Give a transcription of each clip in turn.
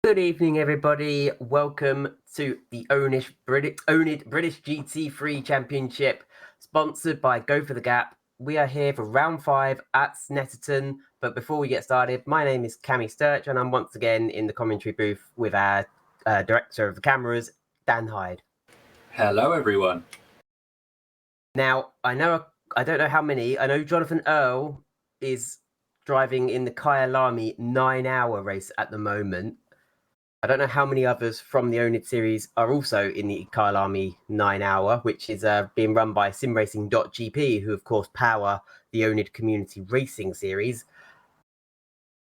Good evening, everybody. Welcome to the oNiD British GT3 Championship, sponsored by Go for the Gap. We are here for round 5 at Snetterton. But before we get started, my name is Cammy Sturch, and I'm once again in the commentary booth with our director of the cameras, Dan Hyde. Hello, everyone. Now, I don't know how many. I know Jonathan Earl is driving in the Kyalami 9-hour race at the moment. I don't know how many others from the oNiD series are also in the Kyalami 9-hour, which is being run by SimRacing.GP, who of course power the oNiD Community Racing series.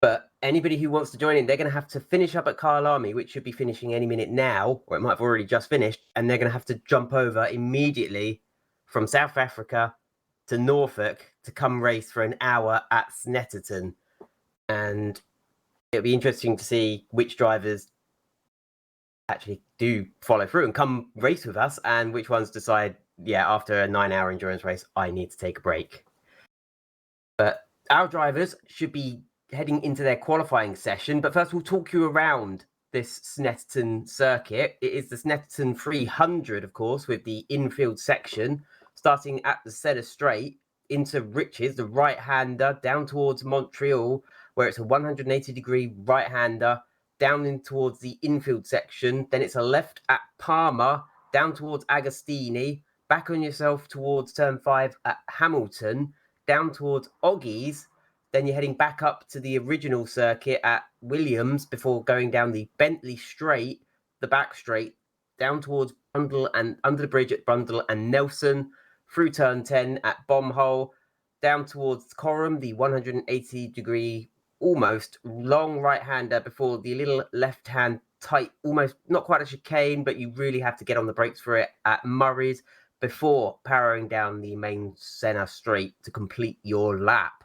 But anybody who wants to join in, they're going to have to finish up at Kyalami, which should be finishing any minute now, or it might have already just finished, and they're going to have to jump over immediately from South Africa to Norfolk to come race for an hour at Snetterton. And it'll be interesting to see which drivers actually do follow through and come race with us, and which ones decide, yeah, after a 9-hour endurance race, I need to take a break. But our drivers should be heading into their qualifying session. But first, we'll talk you around this Snetterton circuit. It is the Snetterton 300, of course, with the infield section starting at the Cedar Straight into Riches, the right-hander, down towards Montreal, where it's a 180-degree right-hander, down in towards the infield section. Then it's a left at Palmer, down towards Agostini, back on yourself towards turn 5 at Hamilton, down towards Oggies. Then you're heading back up to the original circuit at Williams before going down the Bentley Straight, the back straight, down towards Brundle and under the bridge at Brundle and Nelson, through turn 10 at Bombhole, down towards Coram, the 180-degree almost long right-hander before the little left-hand tight, almost not quite a chicane, but you really have to get on the brakes for it at Murray's before powering down the main Senna straight to complete your lap.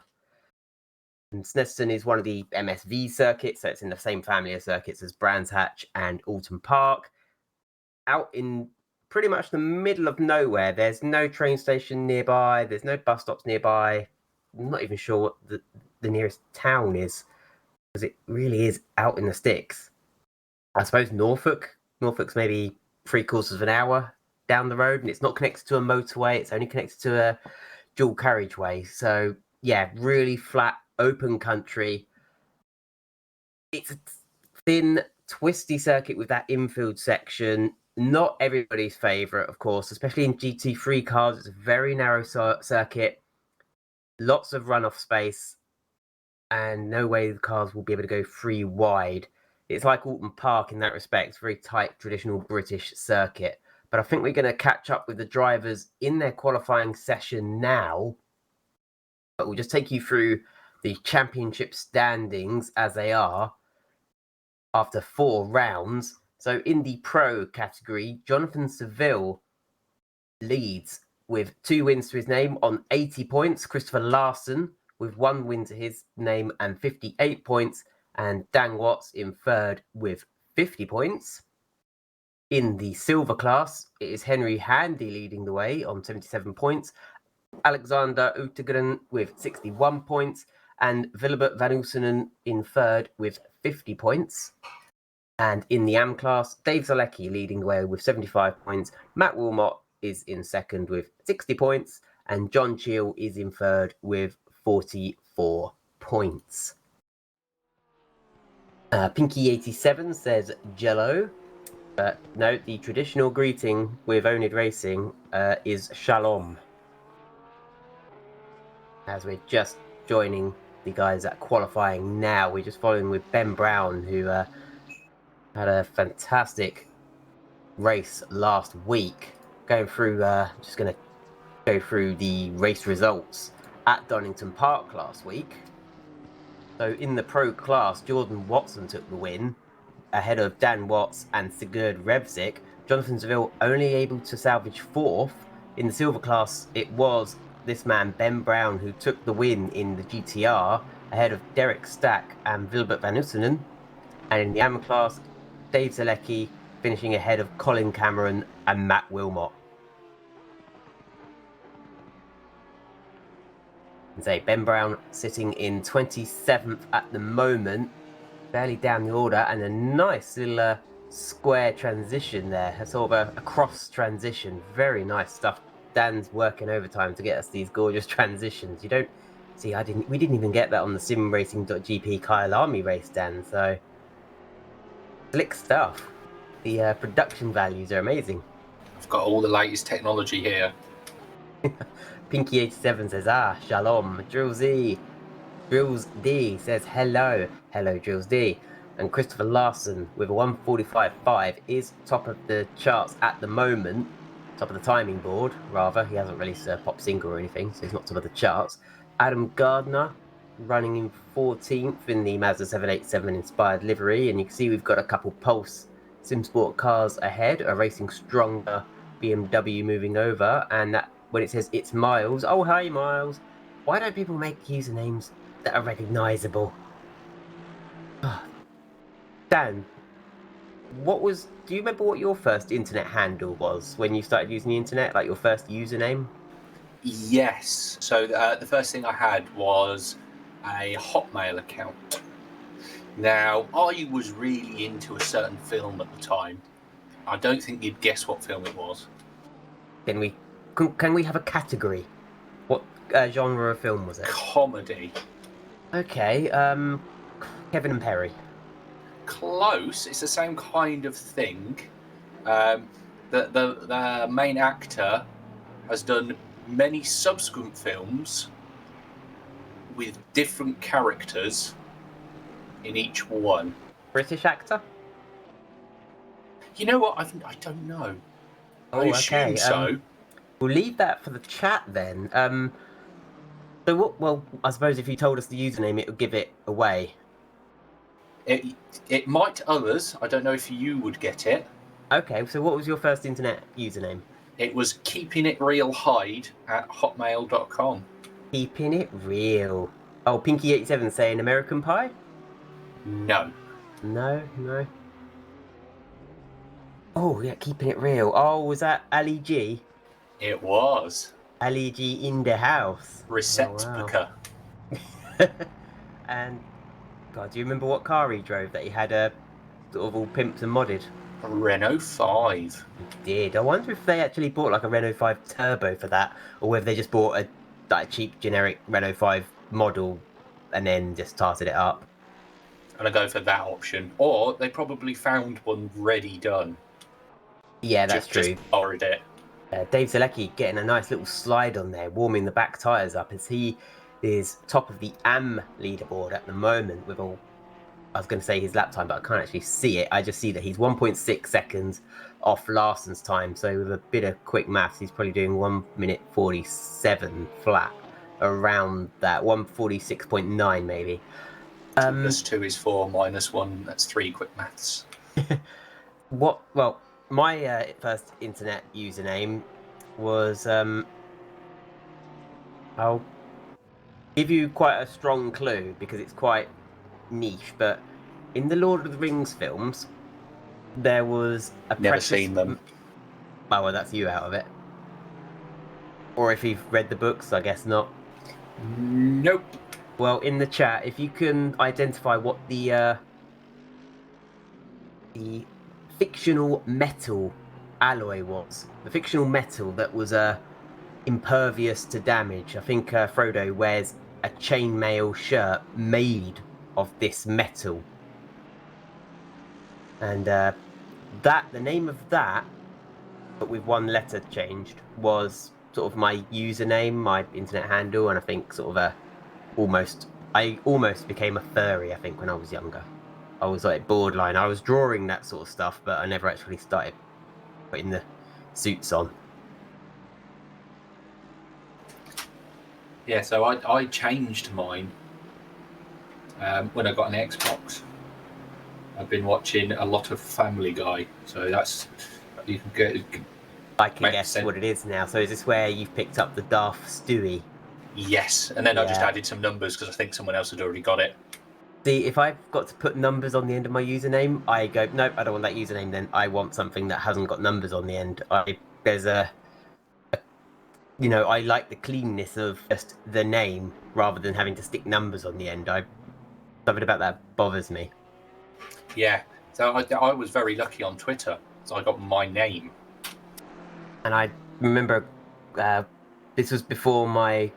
And Snetterton is one of the MSV circuits, so it's in the same family of circuits as Brands Hatch and Alton Park. Out in pretty much the middle of nowhere. There's no train station nearby. There's no bus stops nearby. I'm not even sure what the nearest town is, because it really is out in the sticks. I suppose Norfolk's maybe 3/4 of an hour down the road, and it's not connected to a motorway. It's only connected to a dual carriageway. So yeah, really flat, open country. It's a thin, twisty circuit with that infield section. Not everybody's favorite, of course, especially in GT3 cars. It's a very narrow circuit, lots of runoff space, and no way the cars will be able to go free wide. It's like Alton Park in that respect, very tight, traditional British circuit. But I think we're going to catch up with the drivers in their qualifying session now. But we'll just take you through the championship standings as they are after 4 rounds. So in the pro category, Jonathan Seville leads with 2 wins to his name on 80 points. Christopher Larson with 1 win to his name and 58 points. And Dan Watts in 3rd with 50 points. In the silver class, it is Henry Handy leading the way on 77 points. Alexander Utegren with 61 points. And Willebert van Oosenen in 3rd with 50 points. And in the AM class, Dave Zalecki leading the way with 75 points. Matt Wilmot is in 2nd with 60 points. And John Cheel is in 3rd with 44 points. Pinky87 says Jello. But no, the traditional greeting with oNiD Racing is Shalom. As we're just joining the guys at qualifying now, we're just following with Ben Brown, who had a fantastic race last week. Going through, just going to go through the race results at Donington Park last week. So in the pro class, Jordan Watson took the win ahead of Dan Watts and Sigurd Revzik. Jonathan Seville only able to salvage 4th. In the silver class, it was this man, Ben Brown, who took the win in the GTR ahead of Derek Stack and Wilbert van Oosenen. And in the AM class, Dave Zalecki finishing ahead of Colin Cameron and Matt Wilmot. And say Ben Brown sitting in 27th at the moment. Fairly down the order, and a nice little square transition there. A sort of a cross transition. Very nice stuff. Dan's working overtime to get us these gorgeous transitions. You don't see. We didn't even get that on the SimRacing.GP Kyalami race, Dan. So slick stuff. The production values are amazing. I've got all the latest technology here. Pinky87 says, shalom. Drills D says, hello. Hello, Drills D. And Christopher Larson with a 1:45.5 is top of the charts at the moment. Top of the timing board, rather. He hasn't released a pop single or anything, so he's not top of the charts. Adam Gardner running in 14th in the Mazda 787 inspired livery. And you can see we've got a couple Pulse SimSport cars ahead. A Racing Stronger BMW moving over. And that, when it says it's Miles, oh, hi, Miles. Why don't people make usernames that are recognizable? Dan, do you remember what your first internet handle was when you started using the internet, like your first username? Yes. So the first thing I had was a Hotmail account. Now, I was really into a certain film at the time. I don't think you'd guess what film it was. Can we have a category? What genre of film was it? Comedy. Okay, Kevin and Perry. Close. It's the same kind of thing. The main actor has done many subsequent films with different characters in each one. British actor? You know what? I don't know. Oh, I assume so. We'll leave that for the chat then. So what? Well, I suppose if you told us the username, it would give it away. It might others. I don't know if you would get it. Okay, so what was your first internet username? It was keeping it real Hyde at hotmail.com. Keeping it real. Oh, Pinky87 saying American Pie? No. No. Oh, yeah, keeping it real. Oh, was that Ali G? It was. Ali G in the house. Receptacle. Oh, wow. And, God, do you remember what car he drove that he had sort of all pimped and modded? A Renault 5. He did. I wonder if they actually bought like a Renault 5 Turbo for that, or whether they just bought a cheap generic Renault 5 model and then just tarted it up. And I go for that option. Or they probably found one ready done. Yeah, that's true. Just borrowed it. Dave Zalecki getting a nice little slide on there, warming the back tyres up as he is top of the AM leaderboard at the moment with all, I was going to say his lap time, but I can't actually see it. I just see that he's 1.6 seconds off Larson's time. So with a bit of quick maths, he's probably doing 1 minute 47 flat, around that, 1:46.9 maybe. 2 plus 2 is 4, minus 1, that's 3, quick maths. Well, my first internet username was, I'll give you quite a strong clue because it's quite niche, but in the Lord of the Rings films, there was a Never seen them. Oh, well, that's you out of it. Or if you've read the books, I guess not. Nope. Well, in the chat, if you can identify what the fictional metal alloy was, the fictional metal that was impervious to damage. I think Frodo wears a chainmail shirt made of this metal, and the name of that, but with one letter changed, was sort of my username, my internet handle, and I think sort of I almost became a furry, I think, when I was younger. I was like borderline. I was drawing that sort of stuff, but I never actually started putting the suits on. Yeah, so I changed mine when I got an Xbox. I've been watching a lot of Family Guy, so that's, you can get. I can guess what it is now. So is this where you've picked up the Darth Stewie? Yes, and then I just added some numbers because I think someone else had already got it. See, if I've got to put numbers on the end of my username, I go, nope, I don't want that username then. I want something that hasn't got numbers on the end. There's I like the cleanness of just the name rather than having to stick numbers on the end. Something about that bothers me. Yeah. So I was very lucky on Twitter. So I got my name. And I remember this was before my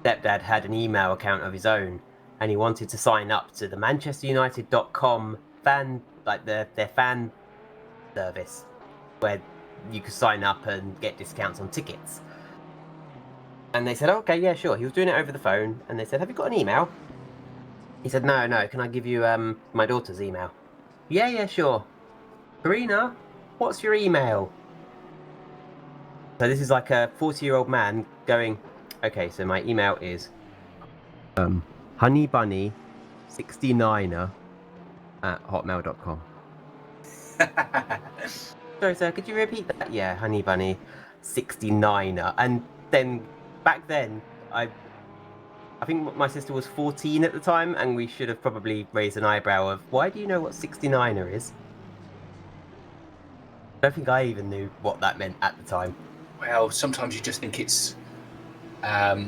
stepdad had an email account of his own, and he wanted to sign up to the ManchesterUnited.com fan, like their fan service, where you could sign up and get discounts on tickets. And they said, oh, okay, yeah, sure. He was doing it over the phone, and they said, have you got an email? He said, no, can I give you my daughter's email? Yeah, sure. Karina, what's your email? So this is like a 40-year-old man going, okay, so my email is honeybunny69er@hotmail.com. Sorry, sir, could you repeat that? Yeah, honeybunny69er. And then, back then, I think my sister was 14 at the time, and we should have probably raised an eyebrow of, why do you know what 69er is? I don't think I even knew what that meant at the time. Well, sometimes you just think it's a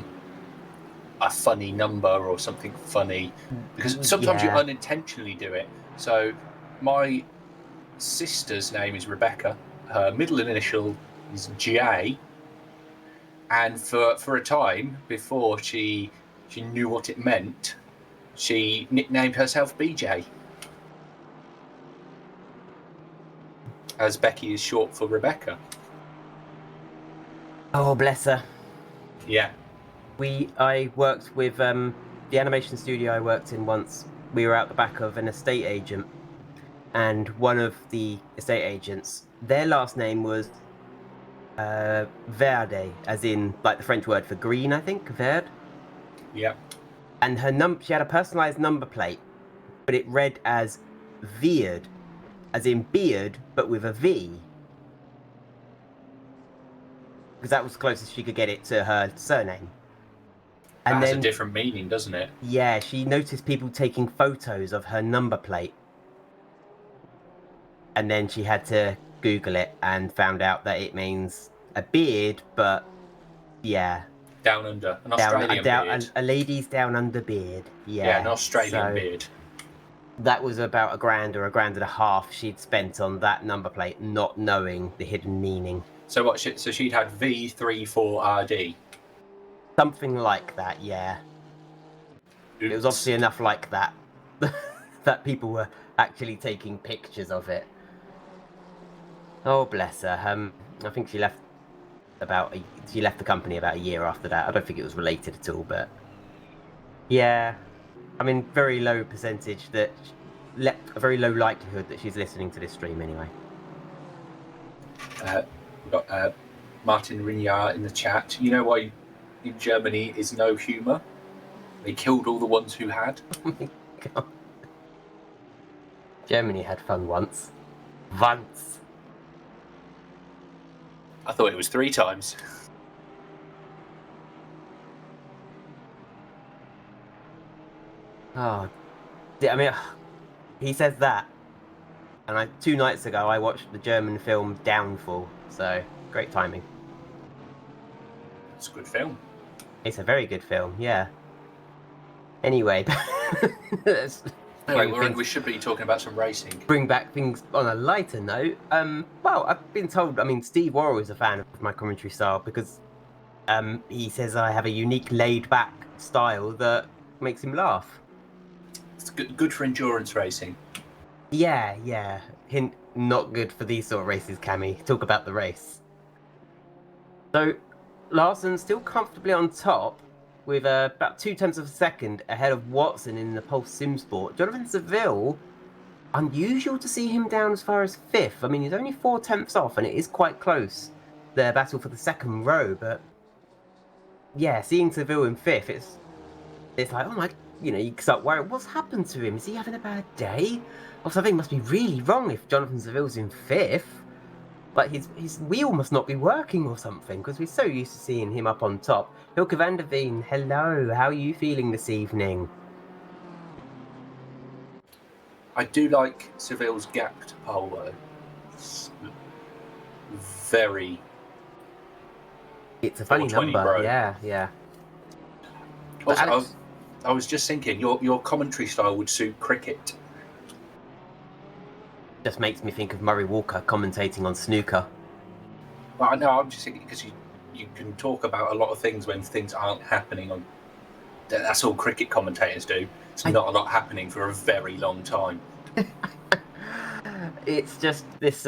funny number or something funny, because sometimes you unintentionally do it. So my sister's name is Rebecca. Her middle initial is J, and for a time before she knew what it meant, she nicknamed herself BJ, as Becky is short for Rebecca. Oh, bless her. Yeah. I worked with the animation studio I worked in once. We were out the back of an estate agent, and one of the estate agents, their last name was Verde, as in like the French word for green, I think, Verde. Yeah. And she had a personalized number plate, but it read as Veerd, as in beard, but with a V. Because that was the closest she could get it to her surname. And that has a different meaning, doesn't it? Yeah, she noticed people taking photos of her number plate. And then she had to Google it and found out that it means a beard, but yeah. Down under. An Australian beard. A lady's down under beard. Yeah. Yeah, an Australian beard. That was about $1,000 or $1,500 she'd spent on that number plate, not knowing the hidden meaning. So what? So she'd had V34RD. Something like that, yeah. Oops. It was obviously enough like that that people were actually taking pictures of it. Oh, bless her. I think she left the company about a year after that. I don't think it was related at all, but yeah. I mean, very low percentage a very low likelihood that she's listening to this stream anyway. We've got Martin Rignard in the chat. You know why in Germany is no humour? They killed all the ones who had. Oh my god. Germany had fun once. Once. I thought it was 3 times. Oh, I mean, he says that, and 2 nights ago I watched the German film Downfall, so great timing. It's a good film. It's a very good film, yeah. Anyway, we should be talking about some racing. Bring back things on a lighter note. Well, I've been told, I mean, Steve Worrell is a fan of my commentary style because he says I have a unique laid-back style that makes him laugh. It's good for endurance racing. Yeah. Hint, not good for these sort of races, Cammy. Talk about the race. So, Larson still comfortably on top with about 0.2 of a second ahead of Watson in the Pulse Sim Sport. Jonathan Seville, unusual to see him down as far as 5th. I mean, he's only 0.4 off, and it is quite close, their battle for the second row. But yeah, seeing Seville in 5th, it's like, oh my, you start worrying, what's happened to him? Is he having a bad day? Or something must be really wrong if Jonathan Seville's in 5th. Like, his wheel must not be working or something, because we're so used to seeing him up on top. Hilke van der Veen, hello. How are you feeling this evening? I do like Seville's gap to pole, though. It's very... It's a funny number, bro. Yeah. Also, I was just thinking, your commentary style would suit cricket. Just makes me think of Murray Walker commentating on snooker. Well, no, I'm just thinking because you can talk about a lot of things when things aren't happening. That's all cricket commentators do. It's not a lot happening for a very long time. It's just this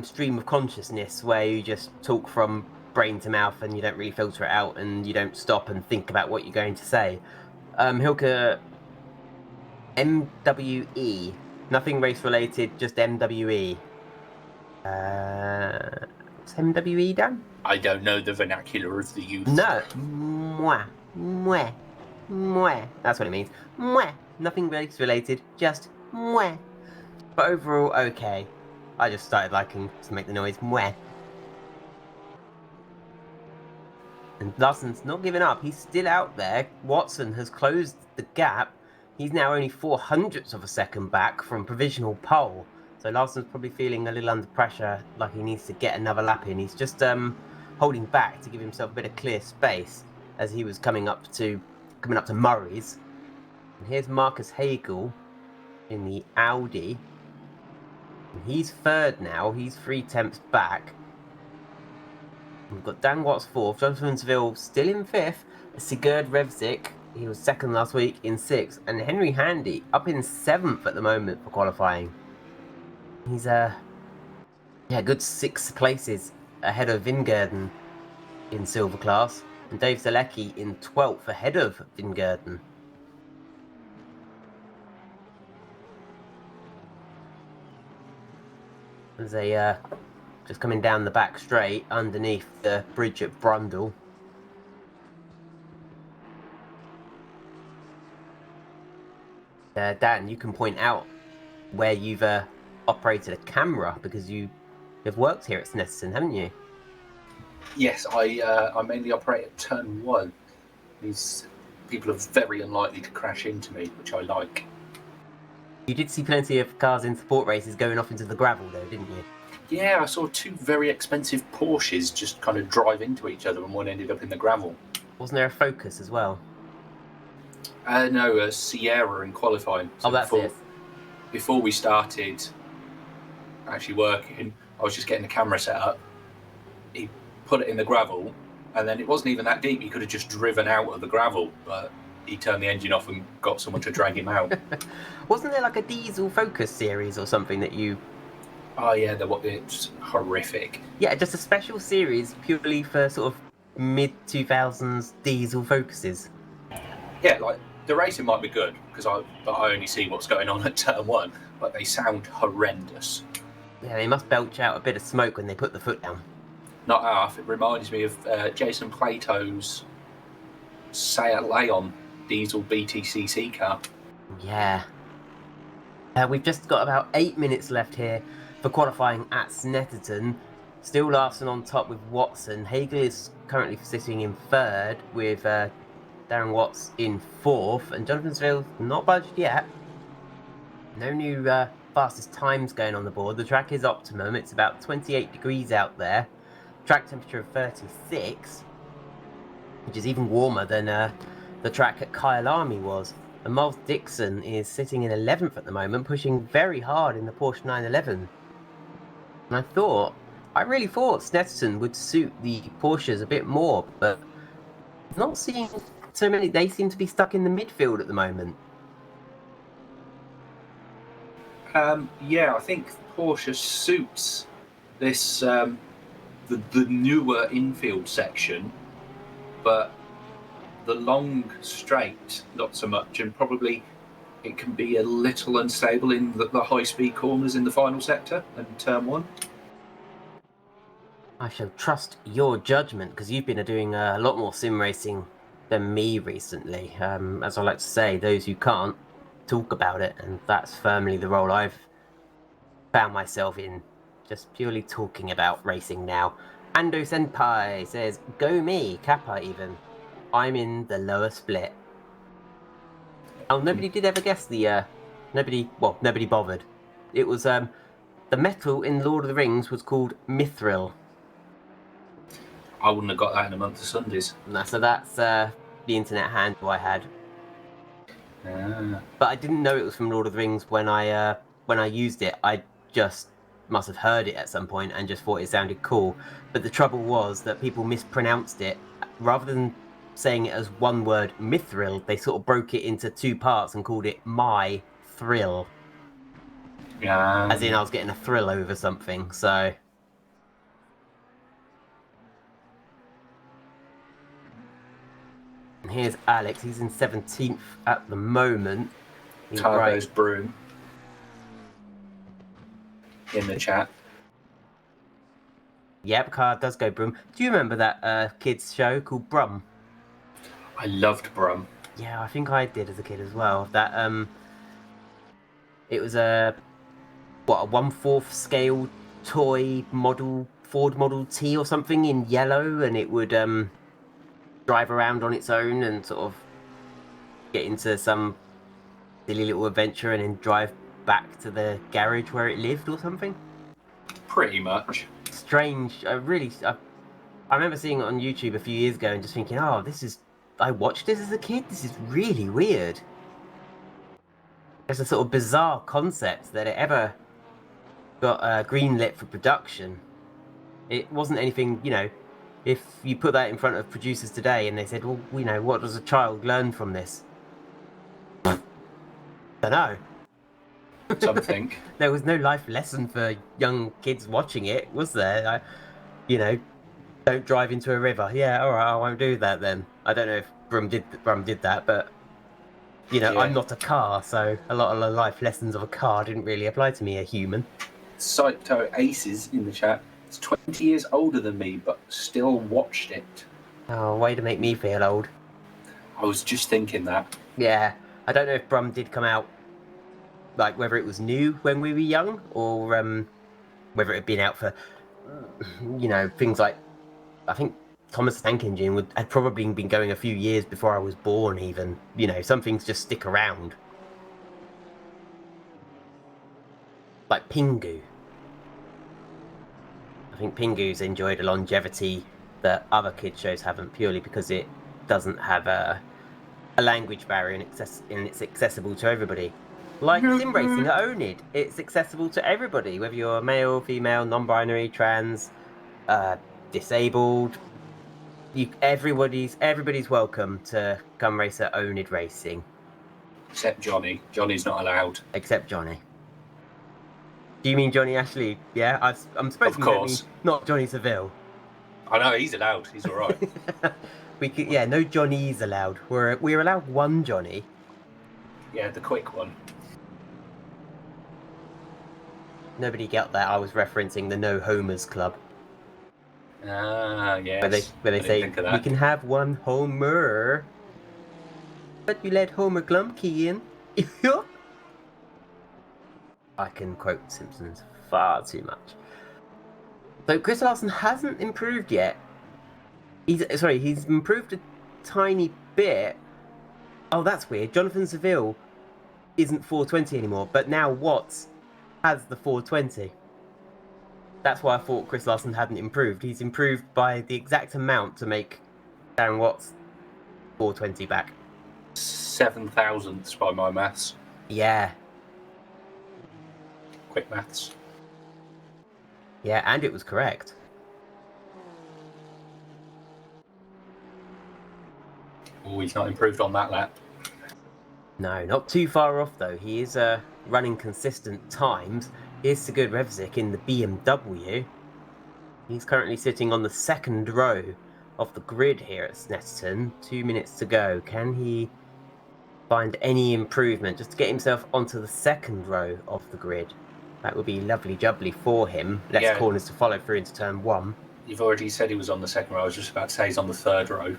stream of consciousness where you just talk from brain to mouth and you don't really filter it out and you don't stop and think about what you're going to say. Hilke, MWE, nothing race related, just MWE. What's MWE, Dan? I don't know the vernacular of the youth. No, mwah, mwah, mwah. That's what it means. Mwah. Nothing race related, just mwah. But overall, okay. I just started liking to make the noise mwah. And Larson's not giving up. He's still out there. Watson has closed the gap. He's now only 0.04 of a second back from provisional pole. So Larson's probably feeling a little under pressure, like he needs to get another lap in. He's just holding back to give himself a bit of clear space as he was coming up to Murray's. And here's Marcus Hagel in the Audi. And he's third now. He's 0.3 back. We've got Dan Watts fourth, Jonathan Seville still in fifth, Sigurd Revzik, he was second last week, in sixth, and Henry Handy up in seventh at the moment for qualifying. He's good 6 places ahead of Vingerden in silver class, and Dave Zalecki in 12th ahead of Vingerden. There's a just coming down the back straight underneath the bridge at Brundle. Dan, you can point out where you've operated a camera because you've worked here at Snetterton, haven't you? Yes, I mainly operate at turn 1. These people are very unlikely to crash into me, which I like. You did see plenty of cars in support races going off into the gravel though, didn't you? Yeah, I saw 2 very expensive Porsches just kind of drive into each other and one ended up in the gravel. Wasn't there a Focus as well? No, a Sierra in qualifying. So that's it. Before we started actually working, I was just getting the camera set up. He put it in the gravel, and then it wasn't even that deep. He could have just driven out of the gravel, but he turned the engine off and got someone to drag him out. Wasn't there like a diesel Focus series or something that you... Oh yeah, it's horrific. Yeah, just a special series purely for sort of mid-2000s diesel Focuses. Yeah, like the racing might be good but I only see what's going on at turn 1, but they sound horrendous. Yeah, they must belch out a bit of smoke when they put the foot down. Not half. It reminds me of Jason Plato's Seat Leon diesel BTCC car. Yeah. We've just got about 8 minutes left here for qualifying at Snetterton. Still Larson on top with Watson. Hagel is currently sitting in third with Darren Watts in fourth. And Jonathan Seville not budged yet. No new fastest times going on the board. The track is optimum. It's about 28 degrees out there. Track temperature of 36, which is even warmer than the track at Kyalami was. And Miles Dixon is sitting in 11th at the moment, pushing very hard in the Porsche 911. And I really thought Snetterton would suit the Porsches a bit more, but not seeing so many. They seem to be stuck in the midfield at the moment. Yeah, I think Porsche suits this the newer infield section, but the long straight not so much, and probably it can be a little unstable in the high-speed corners in the final sector and turn 1. I shall trust your judgment because you've been doing a lot more sim racing than me recently. As I like to say, those who can't talk about it, and that's firmly the role I've found myself in, just purely talking about racing now. Ando Senpai says, "Go me, Kappa even. I'm in the lower split." Oh, nobody did ever guess the nobody bothered. It was the metal in Lord of the Rings was called mithril. I wouldn't have got that in a month of Sundays. No, so that's the internet handle I had. Ah. But I didn't know it was from Lord of the Rings when I used it. I just must have heard it at some point and just thought it sounded cool. But the trouble was that people mispronounced it. Rather than saying it as one word, mithril, they sort of broke it into two parts and called it my thrill. As in I was getting a thrill over something, so... And here's Alex, he's in 17th at the moment. Cargo's Broom in the chat. Yep, car does go Broom. Do you remember that kids show called Brum? I loved Brum. Yeah, I think I did as a kid as well. That it was a 1/4 scale toy model, Ford Model T or something in yellow, and it would drive around on its own and sort of get into some silly little adventure and then drive back to the garage where it lived or something. Pretty much. Strange. I remember seeing it on YouTube a few years ago and just thinking, oh, I watched this as a kid. This is really weird. It's a sort of bizarre concept that it ever got greenlit for production. It wasn't anything, if you put that in front of producers today and they said, well, what does a child learn from this? Don't know. Something. There was no life lesson for young kids watching it, was there? Don't drive into a river. Yeah, all right, I won't do that then. I don't know if Brum did that, but Yeah. I'm not a car, so a lot of the life lessons of a car didn't really apply to me, a human. Psycho Aces in the chat. It's 20 years older than me, but still watched it. Oh, way to make me feel old. I was just thinking that. Yeah, I don't know if Brum did come out, like whether it was new when we were young, or whether it had been out for, things like, I think Thomas Tank Engine had probably been going a few years before I was born even. Some things just stick around. Like Pingu. I think Pingu's enjoyed a longevity that other kids shows haven't, purely because it doesn't have a language barrier and it's accessible to everybody. Like SimRacing at oNiD, it's accessible to everybody, whether you're male, female, non-binary, trans, disabled. Everybody's welcome to come race at oNiD Racing. Except Johnny. Johnny's not allowed. Except Johnny. Do you mean Johnny Ashley? Yeah, I'm supposed to mean not Johnny Seville. I know, he's allowed. He's all right. No Johnny's allowed. We're allowed one Johnny. Yeah, the quick one. Nobody got that. I was referencing the No Homers Club. Ah, yes. Where they say, we can have one Homer, but you let Homer Glumkey in. I can quote Simpsons far too much. So Chris Larson hasn't improved yet. He's improved a tiny bit. Oh, that's weird. Jonathan Seville isn't 420 anymore, but now Watts has the 420. That's why I thought Chris Larson hadn't improved. He's improved by the exact amount to make Darren Watts 420 back. 7 thousandths by my maths. Yeah. Quick maths. Yeah, and it was correct. Oh, he's not improved on that lap. No, not too far off though. He is running consistent times. Here's Sigurd Revzik in the BMW. He's currently sitting on the second row of the grid here at Snetterton. 2 minutes to go. Can he find any improvement just to get himself onto the second row of the grid? That would be lovely jubbly for him. Less corners to follow through into turn one. You've already said he was on the second row. I was just about to say he's on the third row.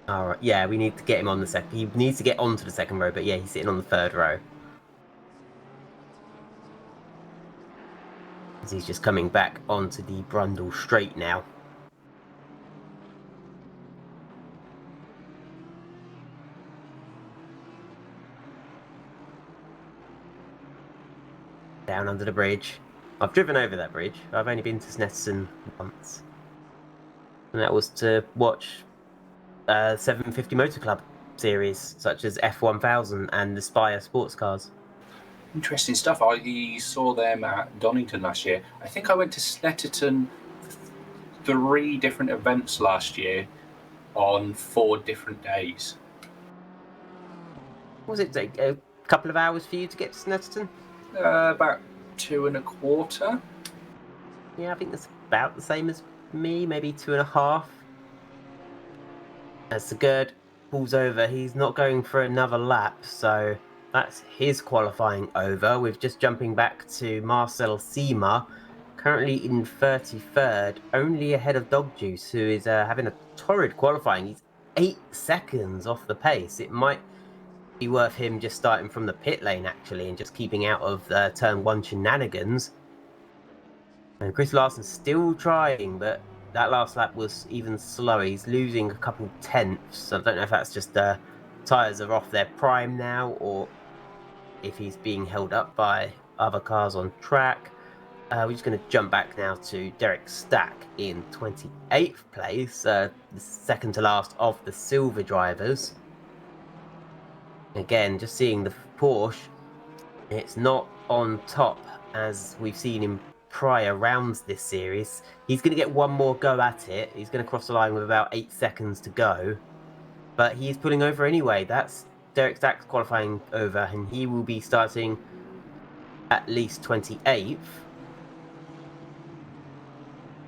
All right. Yeah, we need to get him on the second. He needs to get onto the second row, but yeah, he's sitting on the third row. He's just coming back onto the Brundle straight now. Down under the bridge. I've driven over that bridge. I've only been to Snetterton once. And that was to watch 750 Motor Club series, such as F1000 and the Spire sports cars. Interesting stuff. I saw them at Donington last year. I think I went to Snetterton 3 different events last year on 4 different days. Was it take a couple of hours for you to get to Snetterton? About 2.25. Yeah, I think that's about the same as me, maybe 2.5. As Sigurd pulls over, he's not going for another lap, so that's his qualifying over. We're just jumping back to Marcel Seema, currently in 33rd, only ahead of Dog Juice, who is having a torrid qualifying. He's 8 seconds off the pace. It might be worth him just starting from the pit lane, actually, and just keeping out of turn 1 shenanigans. And Chris Larson's still trying, but that last lap was even slower. He's losing a couple tenths. I don't know if that's just tyres are off their prime now, or if he's being held up by other cars on track. We're just going to jump back now to Derek Stack in 28th place, the second to last of the silver drivers. Again, just seeing the Porsche, it's not on top as we've seen in prior rounds this series. He's going to get one more go at it. He's going to cross the line with about 8 seconds to go. But he's pulling over anyway. That's Derek Stack's qualifying over, and he will be starting at least 28th.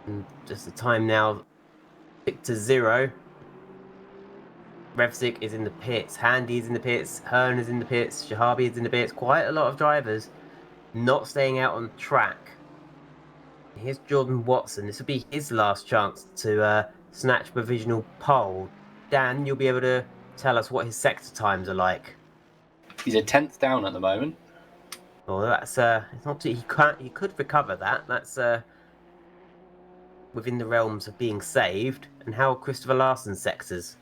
And just the time now, 6-0. Revzik is in the pits, Handy is in the pits, Hearn is in the pits, Shahabi is in the pits. Quite a lot of drivers not staying out on track. Here's Jordan Watson. This will be his last chance to snatch provisional pole. Dan, you'll be able to tell us what his sector times are like. He's a 10th down at the moment. Well, that's it's not too, he could recover that. That's within the realms of being saved. And how are Christopher Larson's sectors?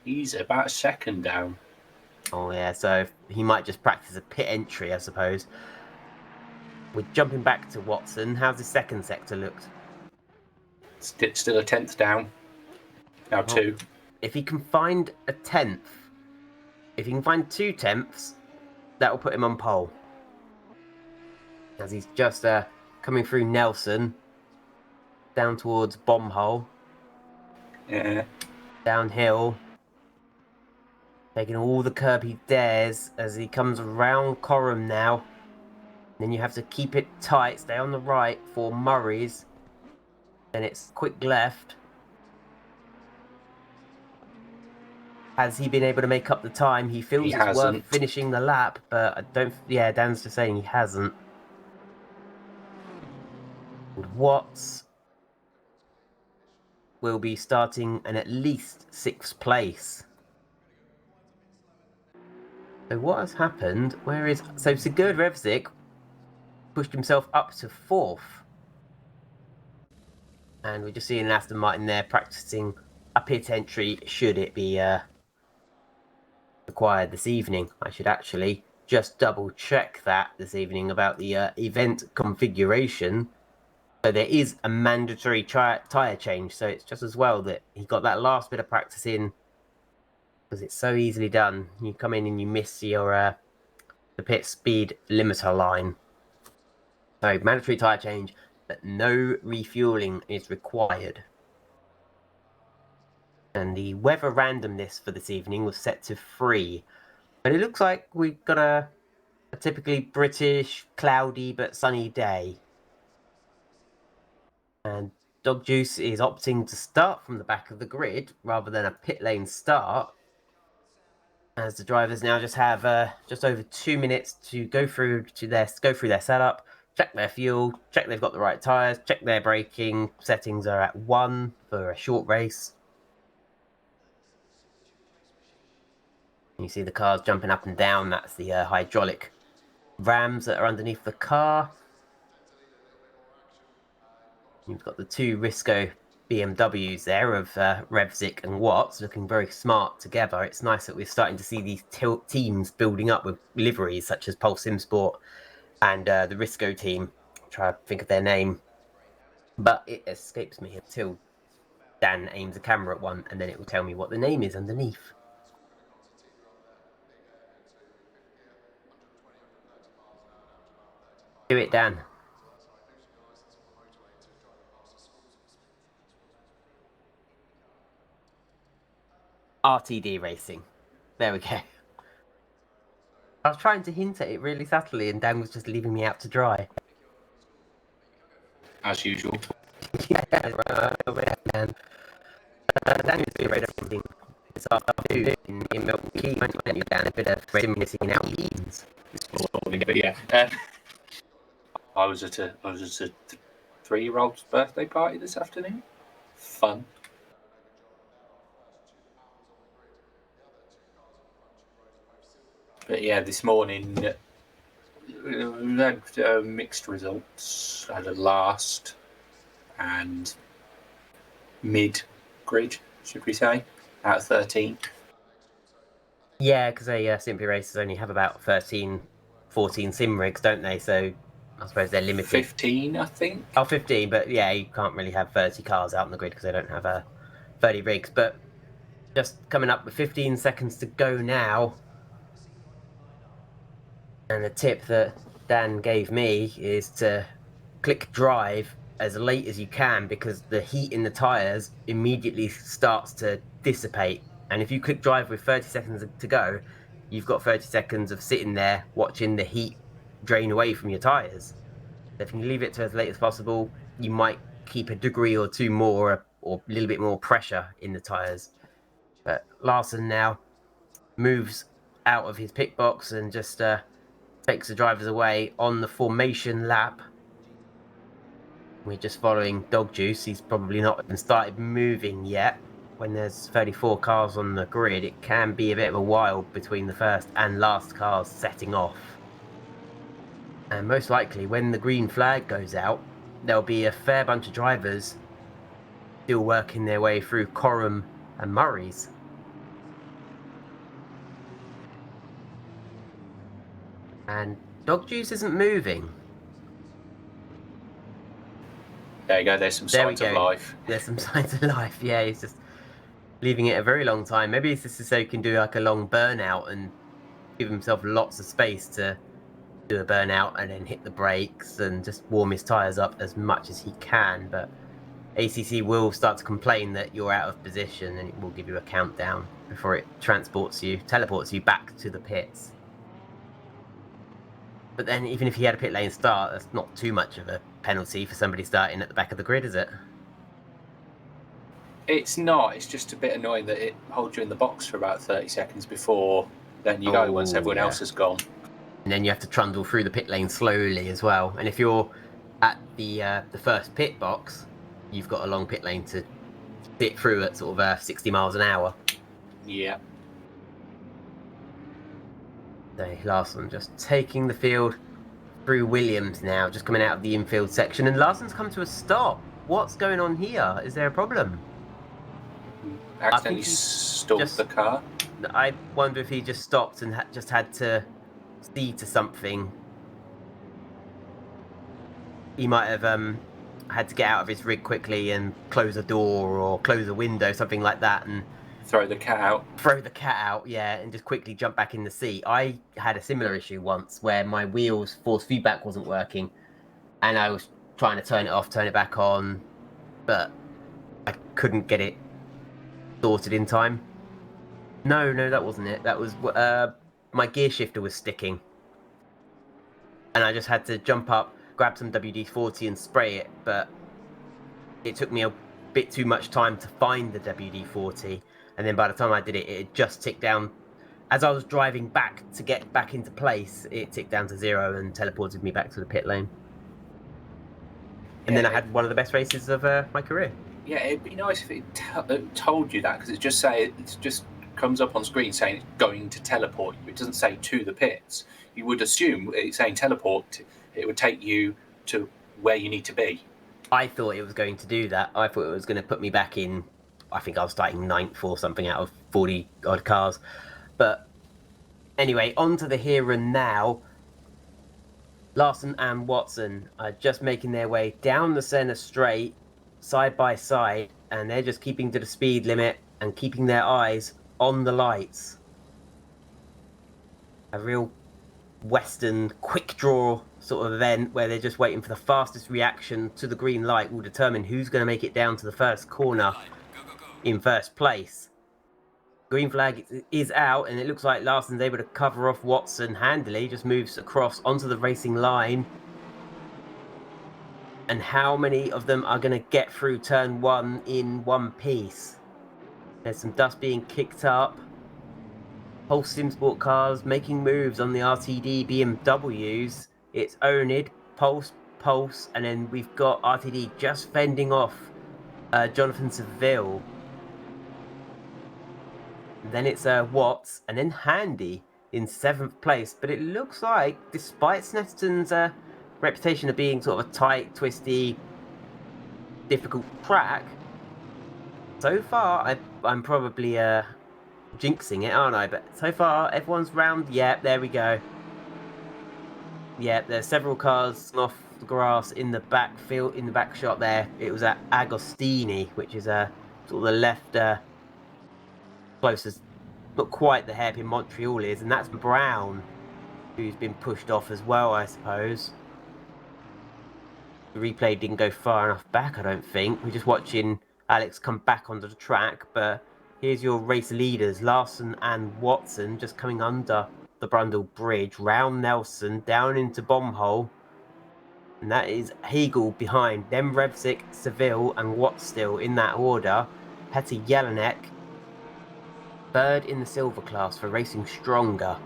He's about 2nd down. Oh yeah, so he might just practice a pit entry, I suppose. We're jumping back to Watson. How's his second sector looked? Still a 10th down. Now 2. If he can find a 10th, if he can find 2 tenths, that will put him on pole. As he's just coming through Nelson, down towards Bomb Hole. Yeah. Downhill. Taking all the curb he dares as he comes around Coram now. Then you have to keep it tight, stay on the right for Murray's. Then it's quick left. Has he been able to make up the time? He feels it's worth finishing the lap, but I don't. Yeah, Dan's just saying he hasn't. And Watts will be starting in at least 6th place. So what has happened? Where is... So Sigurd Revzik pushed himself up to 4th. And we're just seeing Aston Martin there practicing a pit entry should it be required this evening. I should actually just double check that this evening about the event configuration. So there is a mandatory tyre change, so it's just as well that he got that last bit of practice in, because it's so easily done. You come in and you miss your the pit speed limiter line. So mandatory tyre change, but no refueling is required. And the weather randomness for this evening was set to 3. But it looks like we've got a typically British, cloudy but sunny day. And Dog Juice is opting to start from the back of the grid rather than a pit lane start. As the drivers now just have just over 2 minutes to go through their setup, check their fuel, check they've got the right tyres, check their braking settings are at 1 for a short race. You see the cars jumping up and down. That's the hydraulic rams that are underneath the car. You've got the 2 Risco BMWs there of Revzik and Watts looking very smart together. It's nice that we're starting to see these teams building up with liveries such as Pulse Simsport and the Risco team. Try to think of their name, but it escapes me until Dan aims a camera at one and then it will tell me what the name is underneath. Do it, Dan. RTD racing. There we go. I was trying to hint at it really subtly, and Dan was just leaving me out to dry. As usual. Yeah, man. Dan used to be afraid of everything this afternoon in Milton Keynes, weren't you, Dan? A bit of racing out Keynes. But yeah, I was at a 3-year-old's birthday party this afternoon. Fun. But yeah, this morning we had mixed results. Had a last and mid grid, should we say, out of 13. Yeah, because Simply Races only have about 13, 14 sim rigs, don't they? So I suppose they're limited. 15, I think. Oh, 15, but yeah, you can't really have 30 cars out on the grid because they don't have 30 rigs. But just coming up with 15 seconds to go now. And the tip that Dan gave me is to click drive as late as you can, because the heat in the tyres immediately starts to dissipate. And if you click drive with 30 seconds to go, you've got 30 seconds of sitting there watching the heat drain away from your tyres. If you leave it to as late as possible, you might keep a degree or two more or a little bit more pressure in the tyres. But Larson now moves out of his pit box and just takes the drivers away on the formation lap. We're just following Dog Juice. He's probably not even started moving yet. When there's 34 cars on the grid, it can be a bit of a while between the first and last cars setting off. And most likely, when the green flag goes out, there'll be a fair bunch of drivers still working their way through Coram and Murray's. And Dog Juice isn't moving. There you go, there's some signs of life. There's some signs of life, yeah, he's just leaving it a very long time. Maybe this is so he can do like a long burnout and give himself lots of space to do a burnout and then hit the brakes and just warm his tyres up as much as he can. But ACC will start to complain that you're out of position, and it will give you a countdown before it teleports you back to the pits. But then even if he had a pit lane start, that's not too much of a penalty for somebody starting at the back of the grid, is it? It's not. It's just a bit annoying that it holds you in the box for about 30 seconds before then you go once everyone else has gone. And then you have to trundle through the pit lane slowly as well. And if you're at the first pit box, you've got a long pit lane to sit through at sort of 60 miles an hour. Yeah. So Larson just taking the field through Williams now, just coming out of the infield section. And Larson's come to a stop. What's going on here? Is there a problem? Accidentally stalled the car. I wonder if he just stopped and just had to see to something. He might have had to get out of his rig quickly and close a door or close a window, something like that, and throw the cat out, yeah, and just quickly jump back in the seat. I had a similar issue once where my wheels force feedback wasn't working, and I was trying to turn it off, turn it back on, but I couldn't get it sorted in time. No, that wasn't it. That was my gear shifter was sticking, and I just had to jump up, grab some WD-40 and spray it, but it took me a bit too much time to find the WD-40, and then by the time I did it, it had just ticked down. As I was driving back to get back into place, it ticked down to 0 and teleported me back to the pit lane. And then I had one of the best races of my career. Yeah, it'd be nice if it told you that, because it just comes up on screen saying it's going to teleport you. It doesn't say to the pits. You would assume it's saying teleport, it would take you to where you need to be. I thought it was going to do that. I thought it was going to put me back in, I think I was starting 9th or something out of 40 odd cars. But anyway, on to the here and now. Larson and Watson are just making their way down the centre straight, side by side, and they're just keeping to the speed limit and keeping their eyes on the lights. A real Western quick draw sort of event where they're just waiting for the fastest reaction to the green light will determine who's going to make it down to the first corner in first place. Green flag is out, and it looks like Larson's able to cover off Watson handily, just moves across onto the racing line. And how many of them are going to get through turn 1 in one piece? There's some dust being kicked up. Pulse SimSport cars making moves on the RTD BMWs. It's oNiD, Pulse, and then we've got RTD just fending off Jonathan Seville. Then it's Watts, and then Handy in 7th place. But it looks like, despite Snetterton's reputation of being sort of a tight, twisty, difficult track, so far I'm probably jinxing it, aren't I? But so far everyone's round. Yeah, there we go. Yeah, there's several cars off the grass in the backfield, in the back shot there. It was at Agostini, which is sort of the left closest, not quite the hairpin Montreal is, and that's Brown, who's been pushed off as well, I suppose. The replay didn't go far enough back, I don't think. We're just watching Alex come back onto the track, but here's your race leaders, Larson and Watson, just coming under the Brundle Bridge, round Nelson, down into Bombhole. And that is Hagel behind, then Revzik, Seville, and Watts still in that order. Petty Jelinek, third in the silver class for Racing Stronger.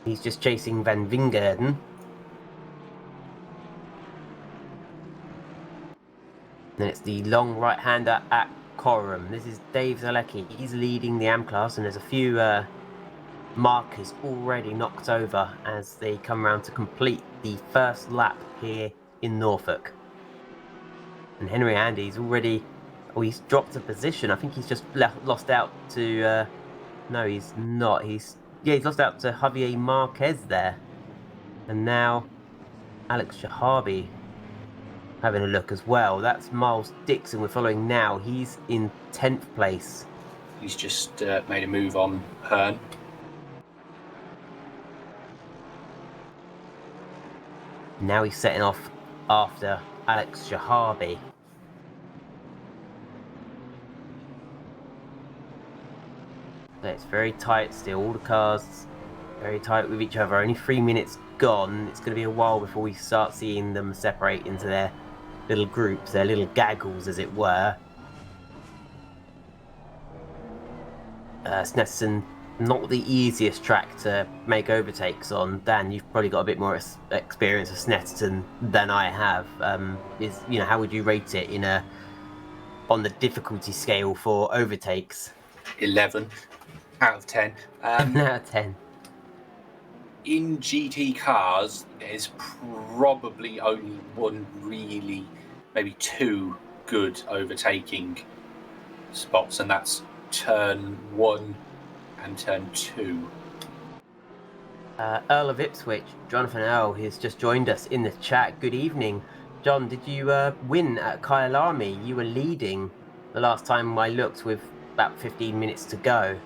He's just chasing Van Wingerden. Then it's the long right-hander at Coram. This is Dave Zalecki. He's leading the AM class, and there's a few markers already knocked over as they come around to complete the first lap here in Norfolk. And Henry Andy's already... Oh, he's dropped a position. I think he's just lost out to... no, he's not. He's lost out to Javier Marquez there. And now Alex Shahabi having a look as well. That's Miles Dixon we're following now. He's in 10th place. He's just made a move on Hearn. Now he's setting off after Alex Shahabi. So it's very tight still. All the cars very tight with each other. Only 3 minutes gone. It's going to be a while before we start seeing them separate into their little groups, their little gaggles, as it were. Snetterton, not the easiest track to make overtakes on. Dan, you've probably got a bit more experience of Snetterton than I have. How would you rate it on the difficulty scale for overtakes? 11 out of 10. Out of 10. In GT cars, there's probably only one really, maybe two good overtaking spots, and that's turn 1 and turn 2. Earl of Ipswich, Jonathan Earl, has just joined us in the chat. Good evening. John, did you win at Kyalami? You were leading the last time I looked with about 15 minutes to go.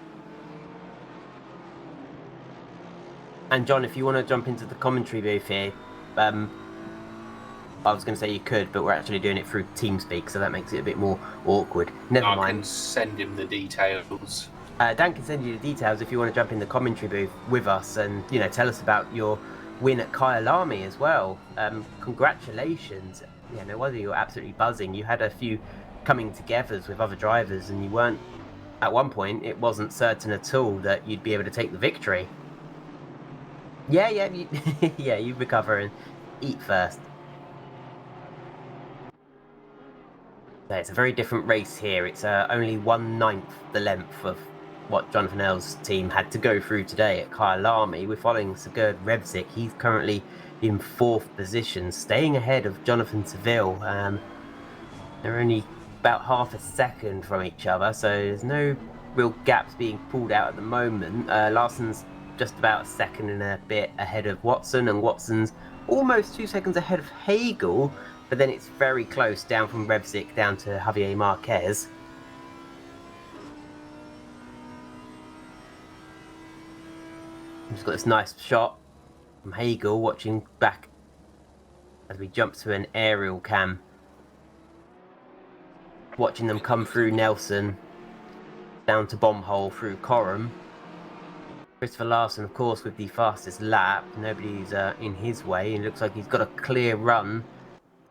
And John, if you want to jump into the commentary booth here, I was going to say you could, but we're actually doing it through TeamSpeak, so that makes it a bit more awkward. Never mind. I can send him the details. Dan can send you the details if you want to jump in the commentary booth with us and, tell us about your win at Kyalami as well. Congratulations. Yeah, no wonder you're absolutely buzzing. You had a few coming togethers with other drivers, and you weren't, at one point, it wasn't certain at all that you'd be able to take the victory. Yeah, you recover and eat first. So it's a very different race here. It's only 1/9 the length of what Jonathan Earl's team had to go through today at Kyalami. We're following Sigurd Revzik. He's currently in 4th position, staying ahead of Jonathan Seville. They're only about half a second from each other, so there's no real gaps being pulled out at the moment. Larson's just about a second and a bit ahead of Watson, and Watson's almost 2 seconds ahead of Hagel, but then it's very close down from Revzik down to Javier Marquez. Just got this nice shot from Hagel watching back as we jump to an aerial cam. Watching them come through Nelson, down to bomb hole through Coram. Christopher Larson, of course, with the fastest lap. Nobody's in his way. It looks like he's got a clear run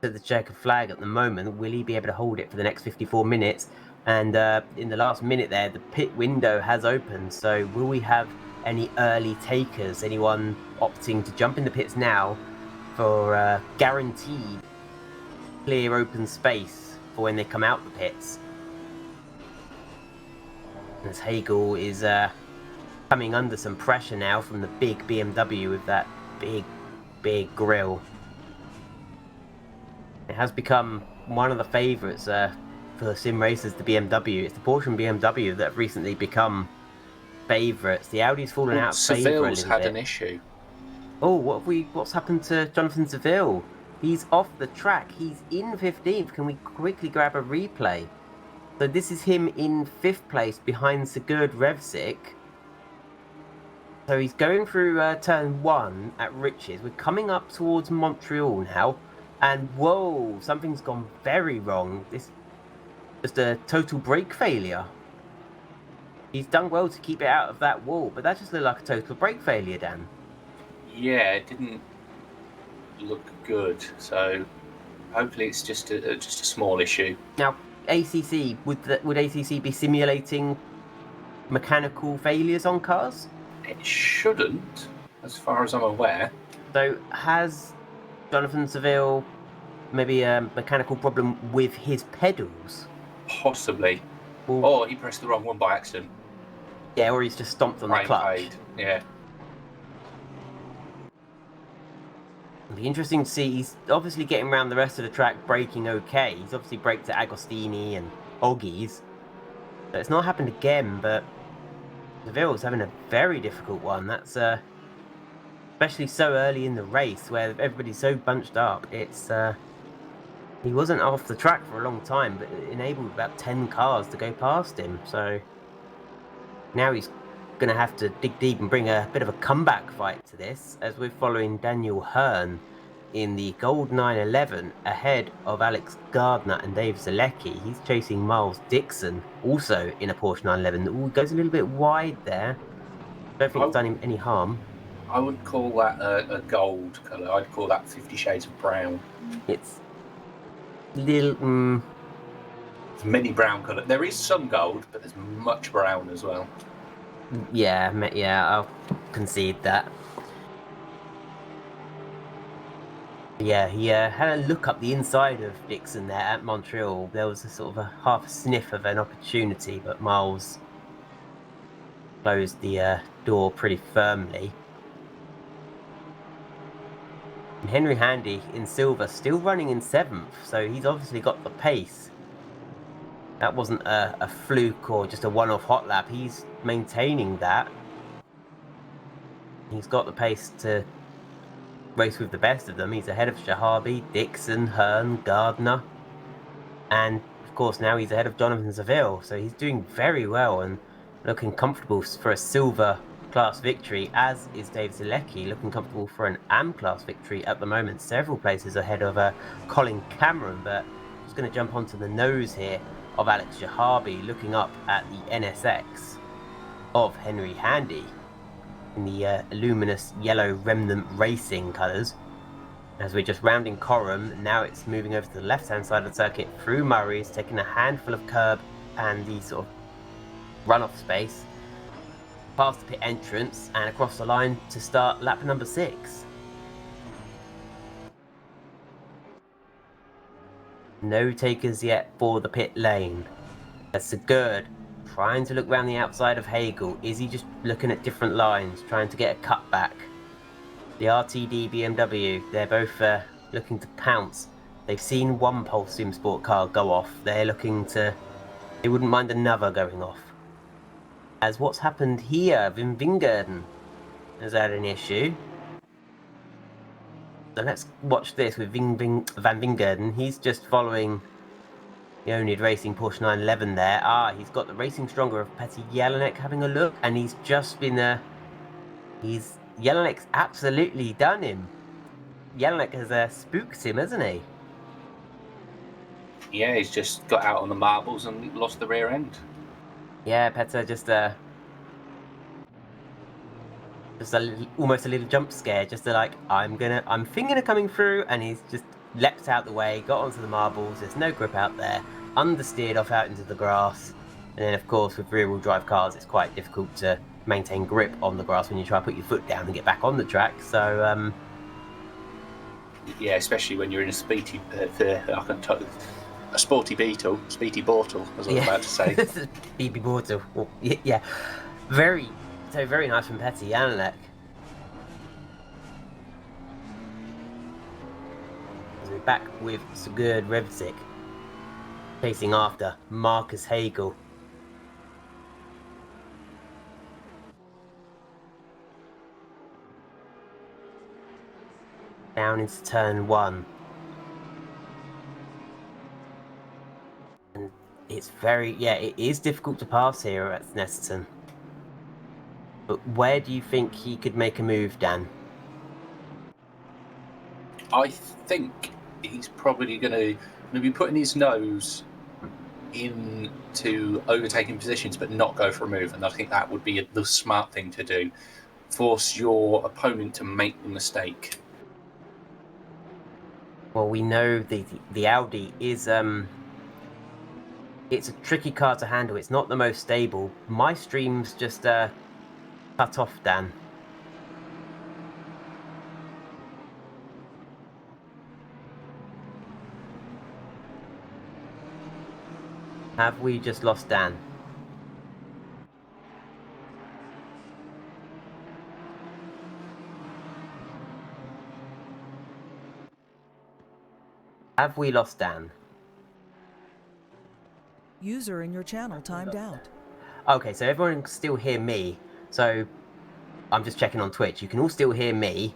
to the checkered flag at the moment. Will he be able to hold it for the next 54 minutes? And in the last minute there, the pit window has opened. So will we have any early takers? Anyone opting to jump in the pits now for guaranteed clear open space for when they come out the pits? As Hagel is coming under some pressure now from the big BMW with that big grille. It has become one of the favourites for sim racers, the BMW. It's the Porsche and BMW that have recently become favourites. The Audi's fallen out of favour a little bit. Seville's had an issue. Oh, what's happened to Jonathan Seville? He's off the track. He's in 15th. Can we quickly grab a replay? So this is him in 5th place behind Sigurd Revsik. So he's going through turn 1 at Riches. We're coming up towards Montreal now. And whoa, something's gone very wrong. This just a total brake failure. He's done well to keep it out of that wall, but that just looked like a total brake failure, Dan. Yeah, it didn't look good. So hopefully it's just a small issue. Now, ACC, would ACC be simulating mechanical failures on cars? It shouldn't, as far as I'm aware. So has Jonathan Seville maybe a mechanical problem with his pedals? Possibly. Well, Or he pressed the wrong one by accident. yeah, or he's just stomped on the clutch. Paid. Yeah. It'll be interesting to see. He's obviously getting around the rest of the track braking okay. He's obviously braked at Agostini and Oggies. So it's not happened again, but Seville's having a very difficult one. That's especially so early in the race where everybody's so bunched up. It's he wasn't off the track for a long time, but it enabled about 10 cars to go past him. So now he's going to have to dig deep and bring a bit of a comeback fight to this, as we're following Daniel Hearn in the Gold 911 ahead of Alex Gardner and Dave Zalecki. He's chasing Miles Dixon, also in a Porsche 911. Ooh, goes a little bit wide there. Don't think it's done him any harm. I wouldn't call that a gold colour. I'd call that 50 Shades of Brown. It's little... It's many brown colour. There is some gold, but there's much brown as well. Yeah, I'll concede that. Yeah, he had a look up the inside of Dixon there at Montreal. There was a sort of a half sniff of an opportunity, but Miles closed the door pretty firmly. And Henry Handy in silver, still running in 7th, so he's obviously got the pace. That wasn't a fluke or just a one-off hot lap. He's maintaining that. He's got the pace to race with the best of them. He's ahead of Shahabi, Dixon, Hearn, Gardner. And, of course, now he's ahead of Jonathan Seville. So he's doing very well and looking comfortable for a silver class victory, as is Dave Zalecki, looking comfortable for an AM class victory at the moment. Several places ahead of Colin Cameron, but I'm just going to jump onto the nose here of Alex Shahabi, looking up at the NSX of Henry Handy in the luminous yellow remnant racing colours. As we're just rounding Coram, now it's moving over to the left-hand side of the circuit through Murray's, taking a handful of curb and the sort of runoff space, past the pit entrance and across the line to start lap number 6. No takers yet for the pit lane. That's Sigurd trying to look round the outside of Hagel. Is he just looking at different lines, trying to get a cutback? The RTD BMW, they're both looking to pounce. They've seen one Pulse Sim Sport car go off. They're looking to... They wouldn't mind another going off. As what's happened here, Wim Wingerdon has had an issue. So let's watch this with Van Wingerdon. He's just following the oNiD Racing Porsche 911 there. He's got the Racing Stronger of Petty Jelinek having a look, and he's just been Jelinek's absolutely done him. Jelinek has spooked him, hasn't he? Yeah, he's just got out on the marbles and lost the rear end. Yeah, Petr just almost a little jump scare, just to like, I'm thinking of coming through, and he's just leapt out the way, got onto the marbles, there's no grip out there, understeered off out into the grass, and then of course with rear-wheel drive cars it's quite difficult to maintain grip on the grass when you try to put your foot down and get back on the track, so yeah, especially when you're in a speedy, a sporty beetle, speedy bortle, as I was about to say. BB Bortle, well, yeah, very nice from Petr Jelinek. We're back with Sigurd Revsik chasing after Marcus Hagel. Down into turn 1. And it's it is difficult to pass here at Snetterton. But where do you think he could make a move, Dan? I think he's probably going to be putting his nose into overtaking positions but not go for a move, and I think that would be the smart thing to do. Force your opponent to make the mistake. Well, we know the Audi is it's a tricky car to handle. It's not the most stable. My stream's just cut off, Dan. Have we just lost Dan? Have we lost Dan? User in your channel timed out. Okay, so everyone can still hear me. So I'm just checking on Twitch. You can all still hear me.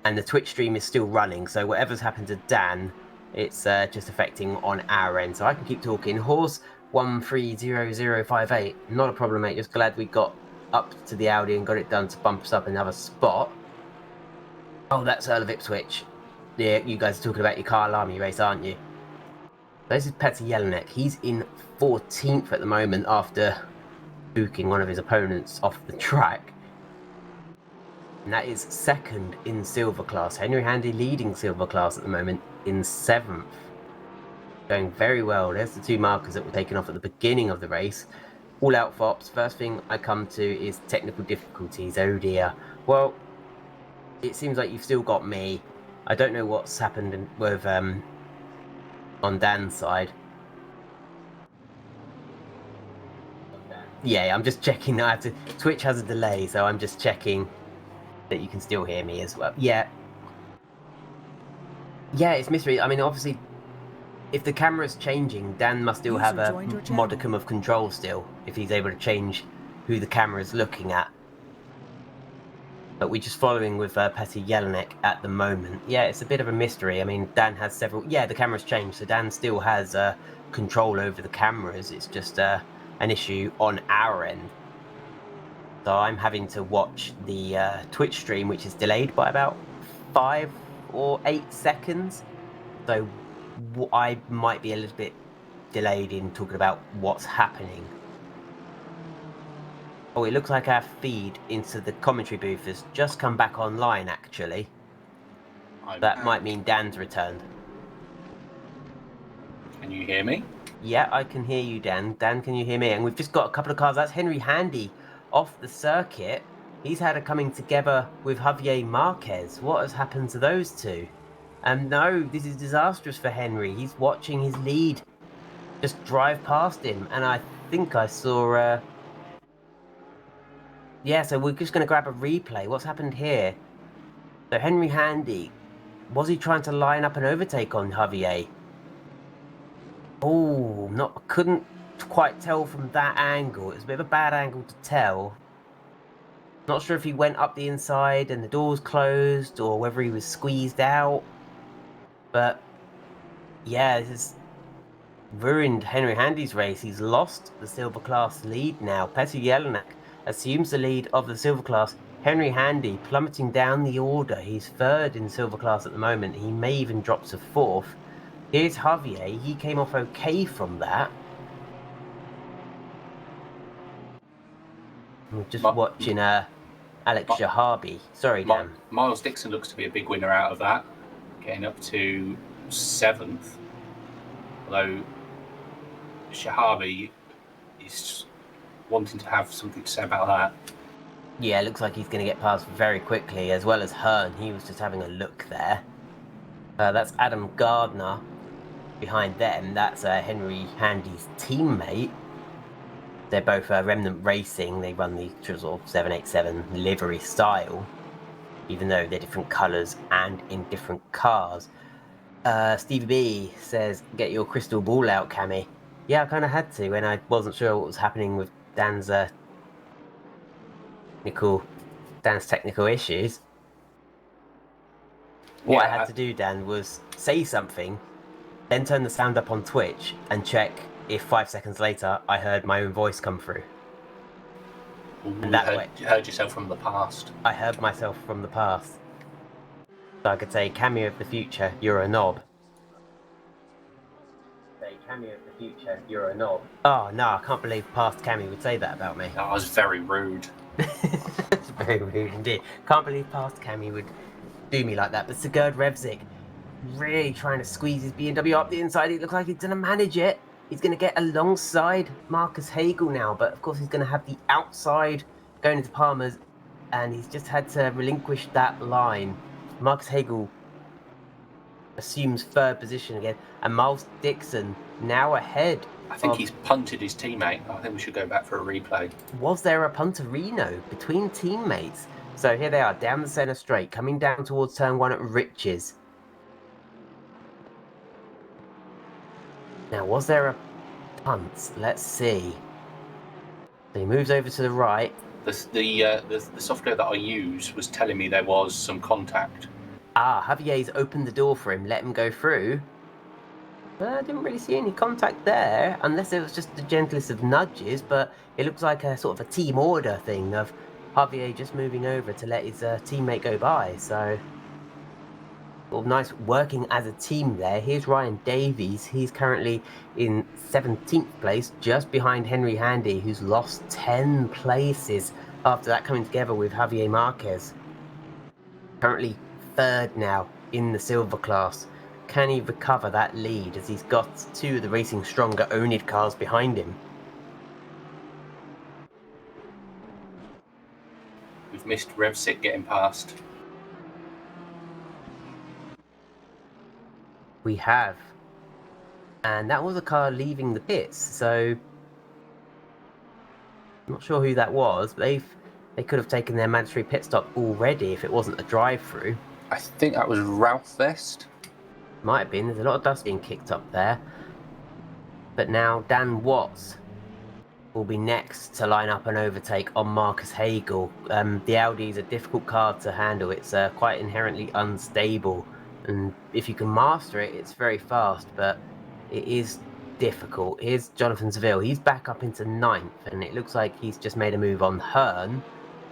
And the Twitch stream is still running. So whatever's happened to Dan, it's just affecting on our end. So I can keep talking. Horse 130058. Not a problem, mate. Just glad we got up to the Audi and got it done to bump us up another spot. Oh, that's Earl of Ipswich. Yeah, you guys are talking about your car alarmy race, aren't you? This is Petr Jelinek. He's in 14th at the moment after booking one of his opponents off the track. And that is second in silver class. Henry Handy leading silver class at the moment in 7th. Going very well. There's the two markers that were taken off at the beginning of the race. All out FOPs. First thing I come to is technical difficulties. Oh dear. Well, it seems like you've still got me. I don't know what's happened with on Dan's side. Yeah, I'm just checking. I have to. Twitch has a delay, so I'm just checking that you can still hear me as well. Yeah, it's mystery. I mean, obviously, if the camera's changing, Dan must still have a modicum of control still, if he's able to change who the camera's looking at. But we're just following with Petr Jelinek at the moment. Yeah, it's a bit of a mystery. I mean, Dan has several... Yeah, the camera's changed, so Dan still has control over the cameras. It's just an issue on our end. So I'm having to watch the Twitch stream, which is delayed by about 5 or 8 seconds. So I might be a little bit delayed in talking about what's happening. Oh, it looks like our feed into the commentary booth has just come back online, actually. That might mean Dan's returned. Can you hear me? Yeah, I can hear you, Dan. Dan, can you hear me? And we've just got a couple of cars. That's Henry Handy off the circuit. He's had a coming together with Javier Marquez. What has happened to those two? No, this is disastrous for Henry. He's watching his lead just drive past him. And I think I saw... Yeah, so we're just going to grab a replay. What's happened here? So Henry Handy, was he trying to line up an overtake on Javier? Oh, couldn't quite tell from that angle. It was a bit of a bad angle to tell. Not sure if he went up the inside and the doors closed, or whether he was squeezed out. But yeah, this has ruined Henry Handy's race. He's lost the silver class lead now. Petr Jelinek assumes the lead of the silver class. Henry Handy plummeting down the order. He's third in silver class at the moment. He may even drop to fourth. Here's Javier. He came off okay from that. We're just watching Alex Jahabi. Sorry, Dan. Miles Dixon looks to be a big winner out of that, getting up to 7th. Although Shahabi is wanting to have something to say about that. Yeah, it looks like he's going to get past very quickly, as well as Hearn. He was just having a look there. That's Adam Gardner behind them. That's Henry Handy's teammate. They're both Remnant Racing. They run the sort of 787 livery style, even though they're different colours and in different cars. Stevie B says, get your crystal ball out, Cammy. Yeah, I kind of had to when I wasn't sure what was happening with Dan's technical issues. What I had to do, Dan, was say something, then turn the sound up on Twitch and check if 5 seconds later I heard my own voice come through. And that way, you heard yourself from the past. I heard myself from the past. So I could say, Cammy of the future, you're a knob. Say, Cammy of the future, you're a knob. Oh no, I can't believe past Cammy would say that about me. That was very rude. That's very rude indeed. Can't believe past Cammy would do me like that. But Sigurd Revzik really trying to squeeze his BMW up the inside. It looks like he's going to manage it. He's going to get alongside Marcus Hagel now, but of course he's going to have the outside going into Palmer's, and he's just had to relinquish that line. Marcus Hagel assumes third position again, and Miles Dixon now ahead. I think he's punted his teammate. I think we should go back for a replay. Was there a punterino between teammates? So here they are, down the centre straight, coming down towards turn 1 at Riches. Now, was there a punt? Let's see. So he moves over to the right. The software that I use was telling me there was some contact. Javier's opened the door for him, let him go through. But I didn't really see any contact there, unless it was just the gentlest of nudges, but it looks like a sort of a team order thing of Javier just moving over to let his teammate go by, so sort of nice working as a team there. Here's Ryan Davies. He's currently in 17th place, just behind Henry Handy, who's lost 10 places after that coming together with Javier Marquez. Currently third now in the silver class. Can he recover that lead as he's got two of the Racing Stronger oNiD cars behind him? We've missed Revsic getting past. We have. And that was a car leaving the pits, so I'm not sure who that was, but they could have taken their mandatory pit stop already if it wasn't a drive-through. I think that was Ralph Vest. Might have been. There's a lot of dust being kicked up there. But now Dan Watts will be next to line up and overtake on Marcus Hagel. The Audi is a difficult car to handle. It's quite inherently unstable. And if you can master it, it's very fast, but it is difficult. Here's Jonathan Seville. He's back up into 9th, and it looks like he's just made a move on Hearn.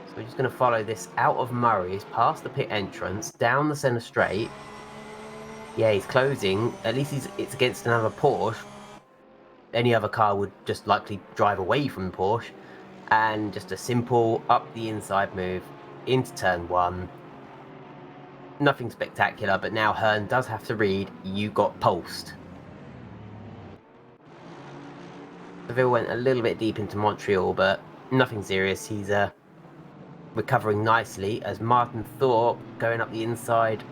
So we're just going to follow this out of Murray's, past the pit entrance, down the centre straight. Yeah, he's closing. At least it's against another Porsche. Any other car would just likely drive away from the Porsche. And just a simple up the inside move into turn 1. Nothing spectacular, but now Hearn does have to read, you got pulsed. Seville went a little bit deep into Montreal, but nothing serious. He's recovering nicely as Martin Thorpe going up the inside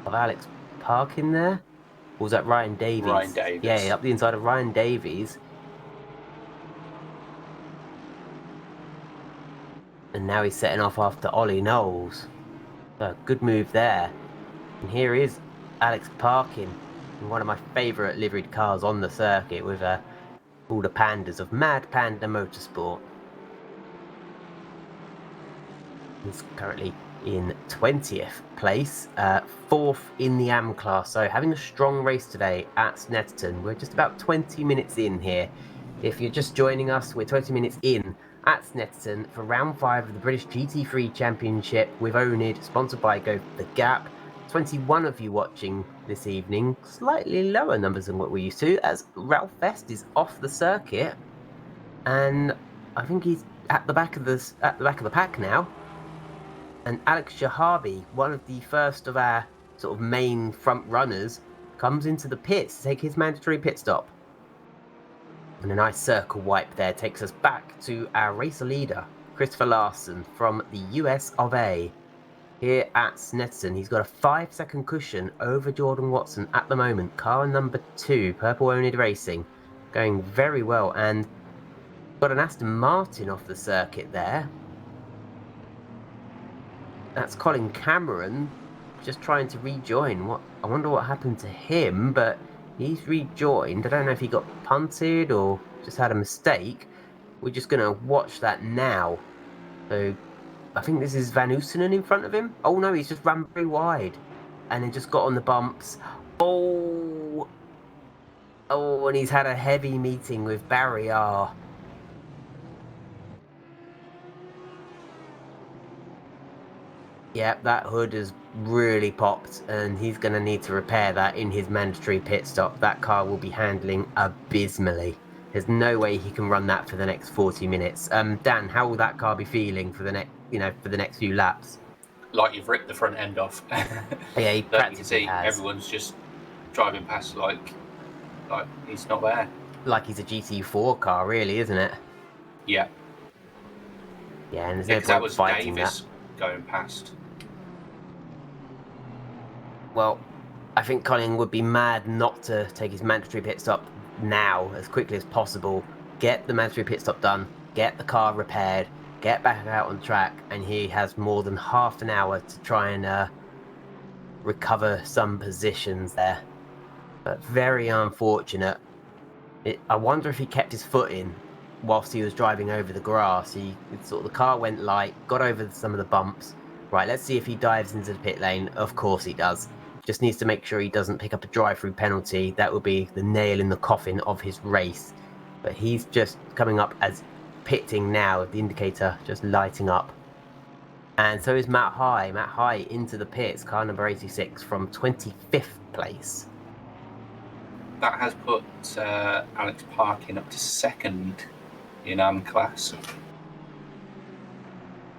of Alex Parkin there. Or was that Ryan Davies? Ryan Davies. Yeah, up the inside of Ryan Davies. And now he's setting off after Ollie Knowles. So good move there. And here is Alex Parkin, in one of my favourite liveried cars on the circuit with all the pandas of Mad Panda Motorsport. He's currently in 20th place, 4th in the AM class. So having a strong race today at Snetterton. We're just about 20 minutes in here. If you're just joining us, we're 20 minutes in at Snetterton for round 5 of the British GT3 Championship with oNiD, sponsored by Go For The Gap. 21 of you watching this evening, slightly lower numbers than what we're used to, as Ralph Vest is off the circuit, and I think he's at the back of the pack now. And Alex Shahabi, one of the first of our sort of main front runners, comes into the pits to take his mandatory pit stop. And a nice circle wipe there takes us back to our race leader, Christopher Larson from the US of A. Here at Snetterton, he's got a 5-second cushion over Jordan Watson at the moment. Car number 2, Purple oNiD Racing, going very well. And got an Aston Martin off the circuit there. That's Colin Cameron just trying to rejoin. I wonder what happened to him, but he's rejoined. I don't know if he got punted or just had a mistake. We're just going to watch that now. So I think this is Van Oosenen in front of him. Oh no, he's just run very wide and then just got on the bumps. Oh, and he's had a heavy meeting with Barry R. Yep, that hood has really popped, and he's going to need to repair that in his mandatory pit stop. That car will be handling abysmally. There's no way he can run that for the next 40 minutes. Dan, how will that car be feeling for the next few laps? Like you've ripped the front end off. Yeah, he You practically can see has. everyone's just driving past like he's not there. Like he's a GT4 car, really, isn't it? Yeah. Yeah, and there's Yeah, no 'cause that point was fighting Davis going past. Well, I think Colin would be mad not to take his mandatory pit stop now, as quickly as possible. Get the mandatory pit stop done, get the car repaired, get back out on track, and he has more than half an hour to try and recover some positions there. But very unfortunate. I wonder if he kept his foot in whilst he was driving over the grass. The car went light, got over some of the bumps. Right, let's see if he dives into the pit lane. Of course he does. Just needs to make sure he doesn't pick up a drive-through penalty. That would be the nail in the coffin of his race. But he's just coming up as pitting now, the indicator just lighting up. And so is Matt High. Matt High into the pits, car number 86 from 25th place. That has put Alex Parkin up to 2nd in class.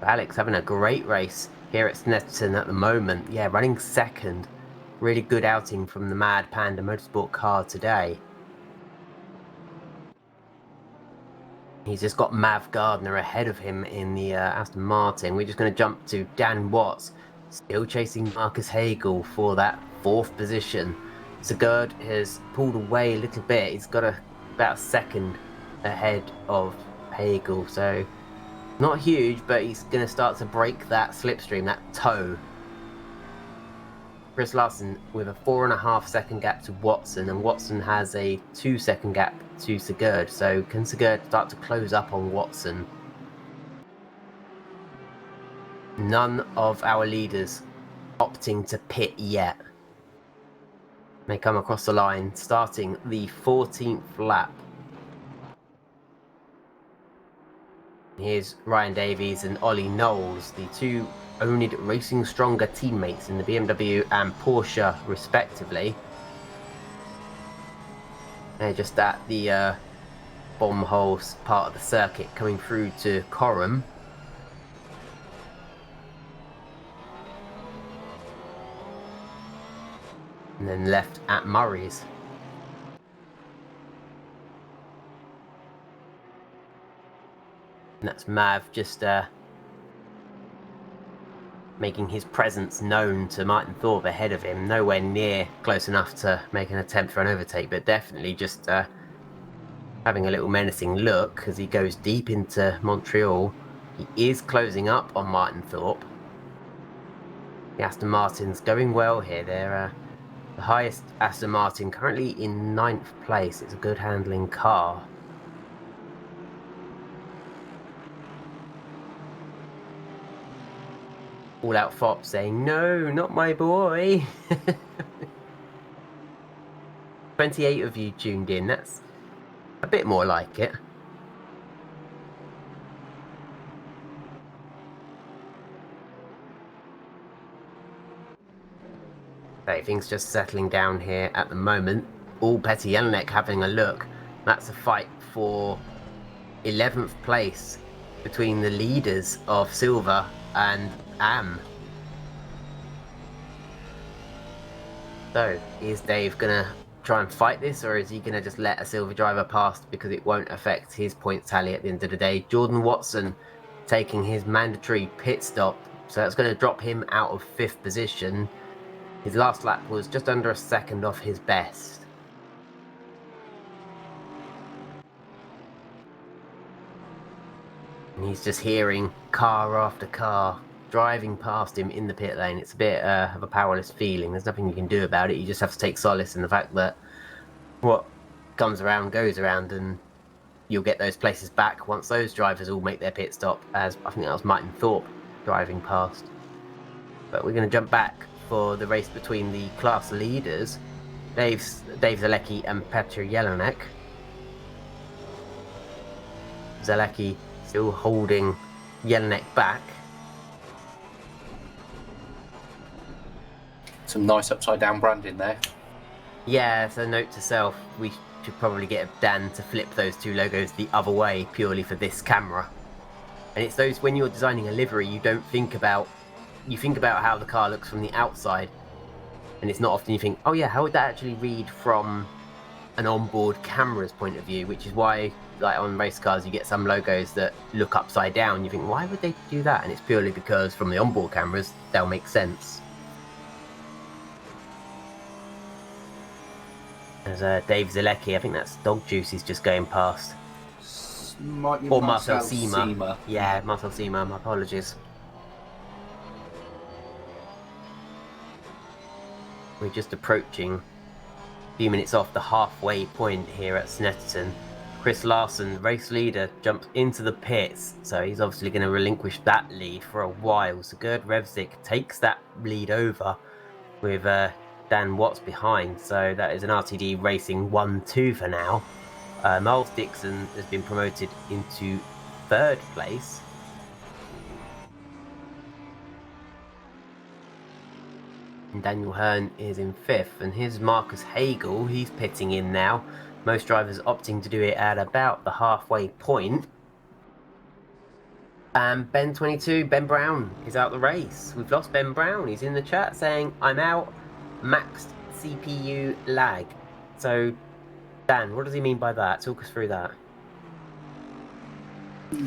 Alex having a great race here at Snetterton at the moment. Yeah, running 2nd. Really good outing from the Mad Panda Motorsport car today. He's just got Mav Gardner ahead of him in the Aston Martin. We're just going to jump to Dan Watts, still chasing Marcus Hagel for that 4th position. Sigurd has pulled away a little bit. He's got about a 2nd ahead of Hagel, so not huge, but he's going to start to break that slipstream, that toe. Chris Larson with a 4.5-second gap to Watson, and Watson has a 2-second gap to Sigurd. So can Sigurd start to close up on Watson? None of our leaders opting to pit yet. May come across the line, starting the 14th lap. Here's Ryan Davies and Ollie Knowles, the two oNiD Racing Stronger teammates in the BMW and Porsche respectively. They're just at the bomb hole part of the circuit coming through to Coram. And then left at Murray's. And that's Mav just making his presence known to Martin Thorpe ahead of him. Nowhere near close enough to make an attempt for an overtake, but definitely just having a little menacing look as he goes deep into Montreal. He is closing up on Martin Thorpe. The Aston Martin's going well here. They're the highest Aston Martin, currently in 9th place. It's a good handling car. All Out Fop saying, no, not my boy. 28 of you tuned in. That's a bit more like it. Things just settling down here at the moment. All Petty Jelinek having a look. That's a fight for 11th place between the leaders of Silver and Am. So, is Dave gonna try and fight this, or is he gonna just let a Silver driver past because it won't affect his points tally at the end of the day? Jordan Watson taking his mandatory pit stop, so that's going to drop him out of 5th position. His last lap was just under a second off his best. And he's just hearing car after car driving past him in the pit lane. It's a bit of a powerless feeling. There's nothing you can do about it. You just have to take solace in the fact that what comes around goes around, and you'll get those places back once those drivers all make their pit stop, as I think that was Martin Thorpe driving past. But we're going to jump back for the race between the class leaders, Dave Zalecki and Petr Jelinek. Zalecki still holding Jelinek back. Some nice upside down branding there. Yeah, so note to self, we should probably get Dan to flip those two logos the other way purely for this camera. And it's those, when you're designing a livery, you think about how the car looks from the outside, and it's not often you think, oh yeah, how would that actually read from an onboard camera's point of view, which is why, like on race cars, you get some logos that look upside down. You think, why would they do that? And it's purely because from the onboard cameras, they'll make sense. There's Dave Zalecki, I think that's Dog Juice, he's just going past. Might be or Marcel Seema. Yeah, Marcel Seema, my apologies. We're just approaching a few minutes off the halfway point here at Snetterton. Chris Larson, race leader, jumps into the pits, so he's obviously going to relinquish that lead for a while. So Gerd Revzik takes that lead over with Dan Watts behind, so that is an RTD Racing 1-2 for now. Miles Dixon has been promoted into 3rd place. And Daniel Hearn is in 5th, and here's Marcus Hagel, he's pitting in now. Most drivers opting to do it at about the halfway point. And Ben22, Ben Brown, is out the race. We've lost Ben Brown. He's in the chat saying, I'm out, maxed CPU lag. So, Dan, what does he mean by that? Talk us through that.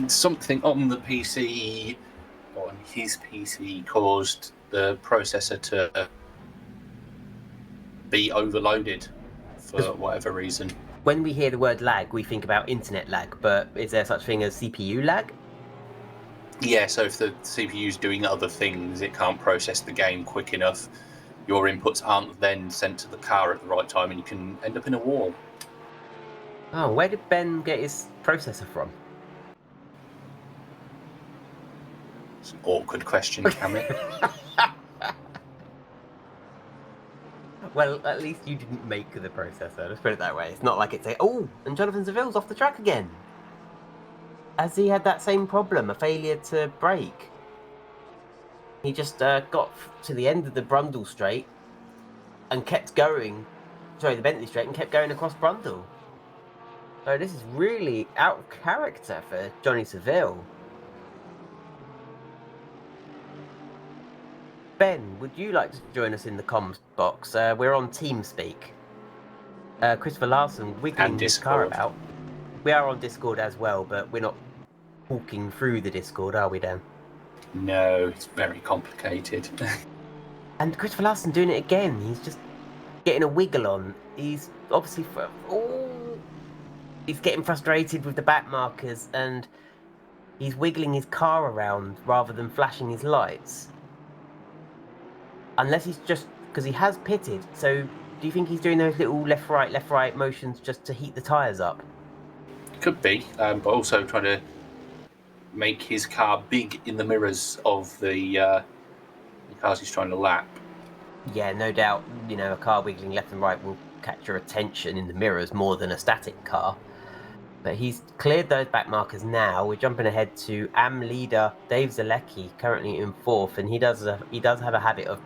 Something on the PC, on his PC, caused the processor to be overloaded for whatever reason. When we hear the word lag, we think about internet lag, but is there such thing as CPU lag? Yeah, so if the CPU's doing other things, it can't process the game quick enough. Your inputs aren't then sent to the car at the right time, and you can end up in a wall. Oh, where did Ben get his processor from? It's an awkward question, Cammy. Well, at least you didn't make the processor, let's put it that way. It's not like it's a, oh, and Jonathan Seville's off the track again. Has he had that same problem, a failure to brake? He just got to the end of the Brundle straight and kept going, sorry, the Bentley straight, and kept going across Brundle. So this is really out of character for Johnny Seville. Ben, would you like to join us in the comms box? We're on TeamSpeak. Christopher Larson wiggling his car about. We are on Discord as well, but we're not walking through the Discord, are we, Dan? No, it's very complicated. And Christopher Larson doing it again. He's just getting a wiggle on. He's obviously... he's getting frustrated with the back markers, and he's wiggling his car around rather than flashing his lights. Unless he's just... because he has pitted, so do you think he's doing those little left-right motions just to heat the tyres up? Could be, but also trying to make his car big in the mirrors of the cars he's trying to lap. Yeah, no doubt, you know, a car wiggling left and right will catch your attention in the mirrors more than a static car. But he's cleared those back markers now. We're jumping ahead to AM leader Dave Zalecki, currently in 4th, and he does have a habit of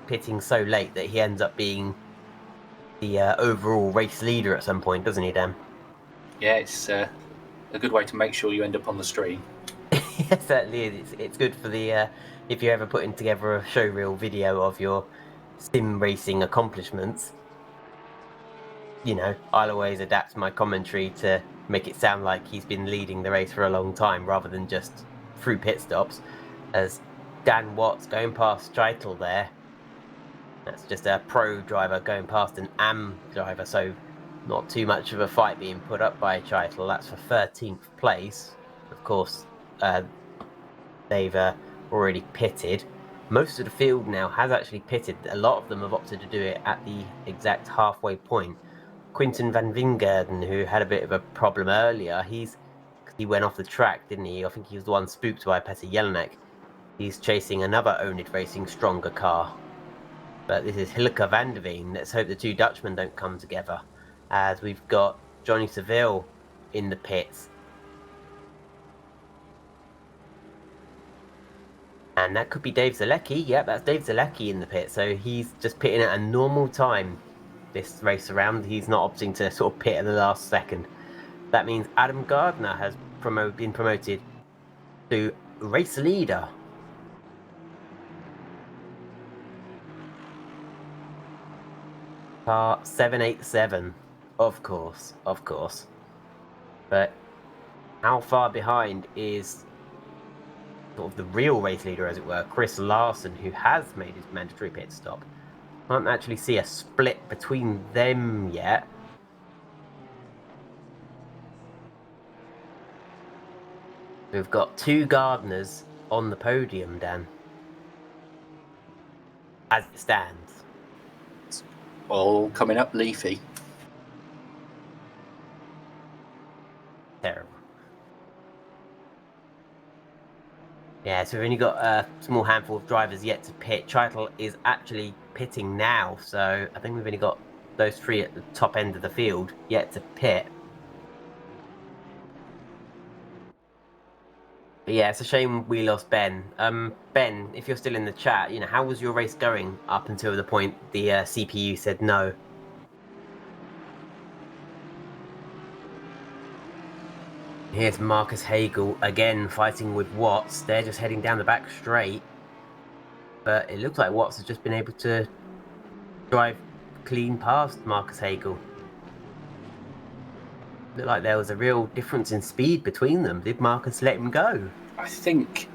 pitting so late that he ends up being the overall race leader at some point, doesn't he, Dan? Yeah, it's a good way to make sure you end up on the stream. It certainly is. It's good for the if you're ever putting together a showreel video of your sim racing accomplishments. You know, I'll always adapt my commentary to make it sound like he's been leading the race for a long time rather than just through pit stops. As Dan Watts going past Scheitel there. That's just a pro driver going past an AM driver, so not too much of a fight being put up by Scheitel. That's for 13th place. Of course, they've already pitted. Most of the field now has actually pitted. A lot of them have opted to do it at the exact halfway point. Quinten van Wingerden, who had a bit of a problem earlier, he went off the track, didn't he? I think he was the one spooked by Petter Jelinek. He's chasing another oNiD Racing stronger car. But this is Hilke van der Veen. Let's hope the two Dutchmen don't come together. As we've got Johnny Seville in the pits. And that could be Dave Zalecki. Yep, that's Dave Zalecki in the pit. So he's just pitting at a normal time this race around. He's not opting to sort of pit at the last second. That means Adam Gardner has been promoted to race leader. Car 787. Of course. But how far behind is sort of the real race leader, as it were, Chris Larson, who has made his mandatory pit stop? Can't actually see a split between them yet. We've got two Gardners on the podium, Dan. As it stands. All coming up leafy. Terrible. Yeah, so we've only got a small handful of drivers yet to pit. Scheitel is actually pitting now, so I think we've only got those three at the top end of the field yet to pit. But yeah, it's a shame we lost Ben. Ben, if you're still in the chat, you know, how was your race going up until the point the CPU said no? Here's Marcus Hagel again fighting with Watts. They're just heading down the back straight. But it looks like Watts has just been able to drive clean past Marcus Hagel. Looked like there was a real difference in speed between them. Did Marcus let him go? I think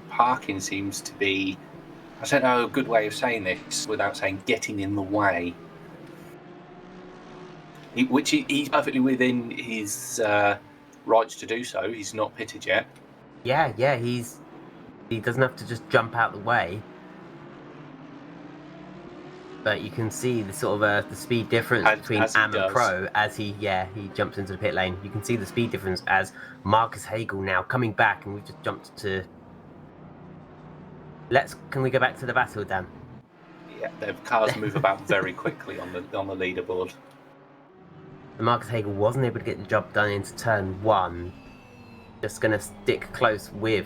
parking seems to be, I don't know a good way of saying this without saying getting in the way. Which he's perfectly within his rights to do so. He's not pitted yet. Yeah, he doesn't have to just jump out the way. But you can see the sort of the speed difference between Am and Pro as he jumps into the pit lane. You can see the speed difference as Marcus Hagel now coming back, and we've just jumped to. Can we go back to the battle, Dan? Yeah, the cars move about very quickly on the leaderboard. Marcus Hagel wasn't able to get the job done into turn 1. Just going to stick close with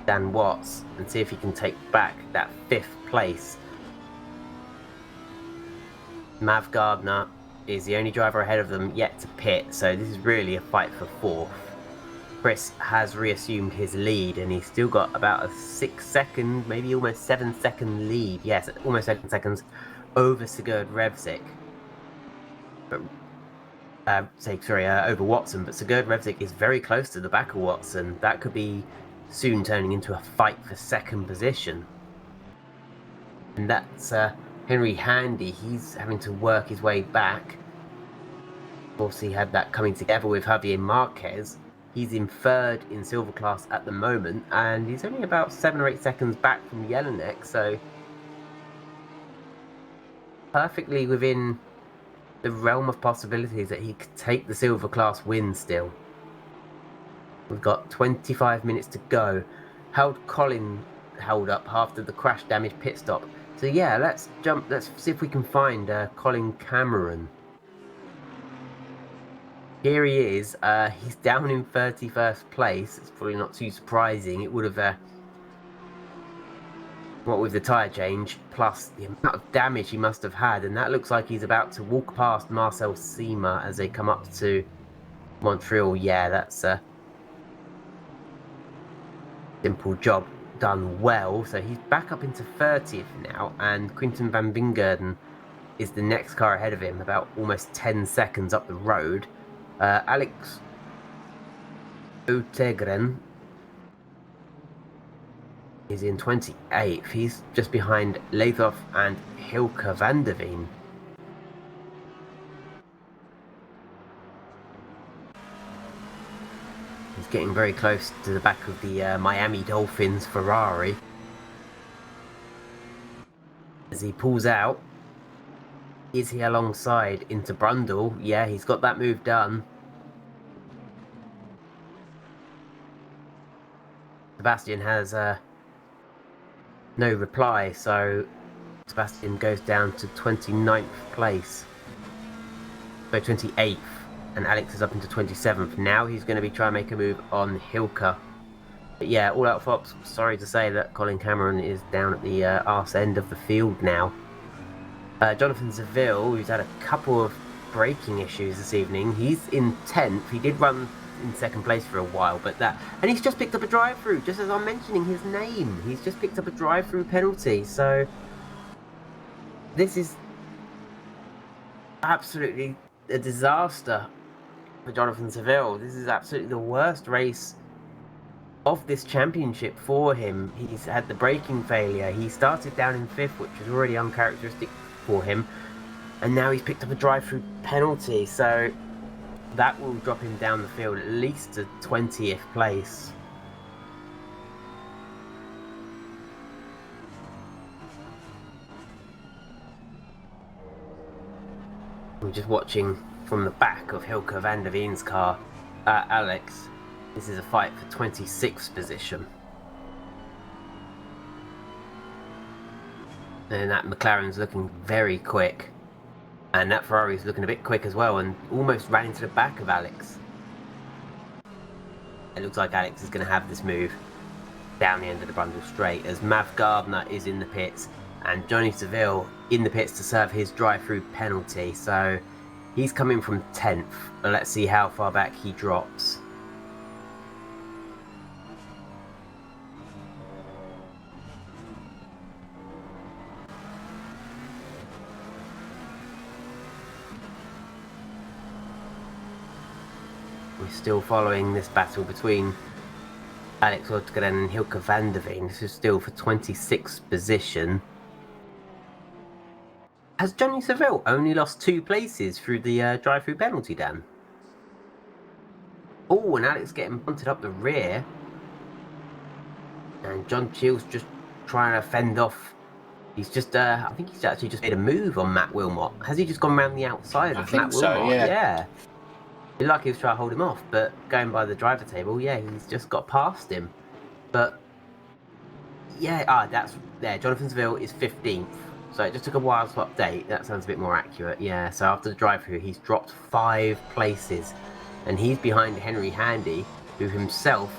Dan Watts and see if he can take back that 5th place. Mav Gardner is the only driver ahead of them yet to pit, so this is really a fight for 4th. Chris has reassumed his lead, and he's still got about a 6-second, maybe almost 7-second lead. Yes, almost 7 seconds over Sigurd Revsik. Over Watson, but Sigurd Revsik is very close to the back of Watson. That could be soon turning into a fight for 2nd position. And that's Henry Handy. He's having to work his way back. Of course, he had that coming together with Javier Marquez. He's in 3rd in silver class at the moment, and he's only about 7 or 8 seconds back from Jelinek, so perfectly within the realm of possibilities that he could take the silver class win still. We've got 25 minutes to go. How'd Colin held up after the crash damage pit stop? So yeah, let's see if we can find Colin Cameron. Here he is. He's down in 31st place. It's probably not too surprising. It would have what with the tyre change, plus the amount of damage he must have had, and that looks like he's about to walk past Marcel Sima as they come up to Montreal. Yeah, that's a simple job done well. So he's back up into 30th now, and Quinten van Wingerden is the next car ahead of him, about almost 10 seconds up the road. Alex Otegren is in 28th. He's just behind Lathoff and Hilke van der Veen. He's getting very close to the back of the Miami Dolphins Ferrari. As he pulls out, is he alongside into Brundle? Yeah, he's got that move done. Sebastian has no reply, so Sebastian goes down to 29th place. So 28th, and Alex is up into 27th. Now he's going to be trying to make a move on Hilke. But yeah, All Out Fox, sorry to say that Colin Cameron is down at the arse end of the field now. Jonathan Seville, who's had a couple of braking issues this evening, he's in 10th. He did run in second place for a while, but and he's just picked up a drive-through, just as I'm mentioning his name. He's just picked up a drive-through penalty, so this is absolutely a disaster for Jonathan Seville. This is absolutely the worst race of this championship for him. He's had the braking failure. He started down in 5th, which was already uncharacteristic for him, and now he's picked up a drive-through penalty, so that will drop him down the field at least to 20th place. We're just watching from the back of Hilke van der Veen's car, Alex. This is a fight for 26th position. And that McLaren's looking very quick. And that Ferrari's looking a bit quick as well, and almost ran into the back of Alex. It looks like Alex is going to have this move down the end of the Brundle Straight, as Mav Gardner is in the pits, and Johnny Seville in the pits to serve his drive-through penalty. So he's coming from 10th. Let's see how far back he drops. We're still following this battle between Alex Otegren and Hilke van der Veen. This is still for 26th position. Has Johnny Seville only lost 2 places through the drive-through penalty, Dan? Oh, and Alex getting bunted up the rear. And John Chill's just trying to fend off. He's just, I think he's actually just made a move on Matt Wilmot. Has he just gone around the outside of Matt Wilmot? So, yeah. Yeah. You'd like he was trying to hold him off, but going by the driver table, yeah, he's just got past him. But yeah, Jonathan Seville is 15th. So it just took a while to update. That sounds a bit more accurate. Yeah, so after the drive-through, he's dropped 5 places. And he's behind Henry Handy, who himself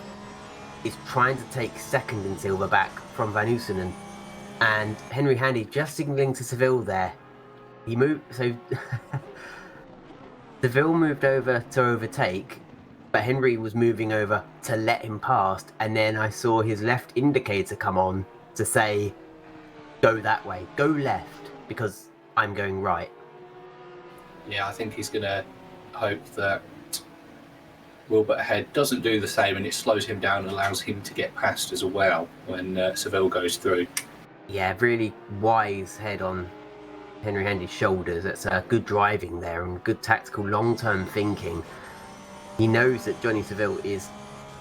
is trying to take second in silver back from Van Oosenen. And Henry Handy just signalling to Seville there. He moved, so Seville moved over to overtake, but Henry was moving over to let him past, and then I saw his left indicator come on to say, go that way, go left, because I'm going right. Yeah, I think he's going to hope that Wilbert ahead doesn't do the same, and it slows him down and allows him to get past as well when Seville goes through. Yeah, really wise head on Henry Handy's shoulders. That's good driving there and good tactical long-term thinking. He knows that Johnny Seville is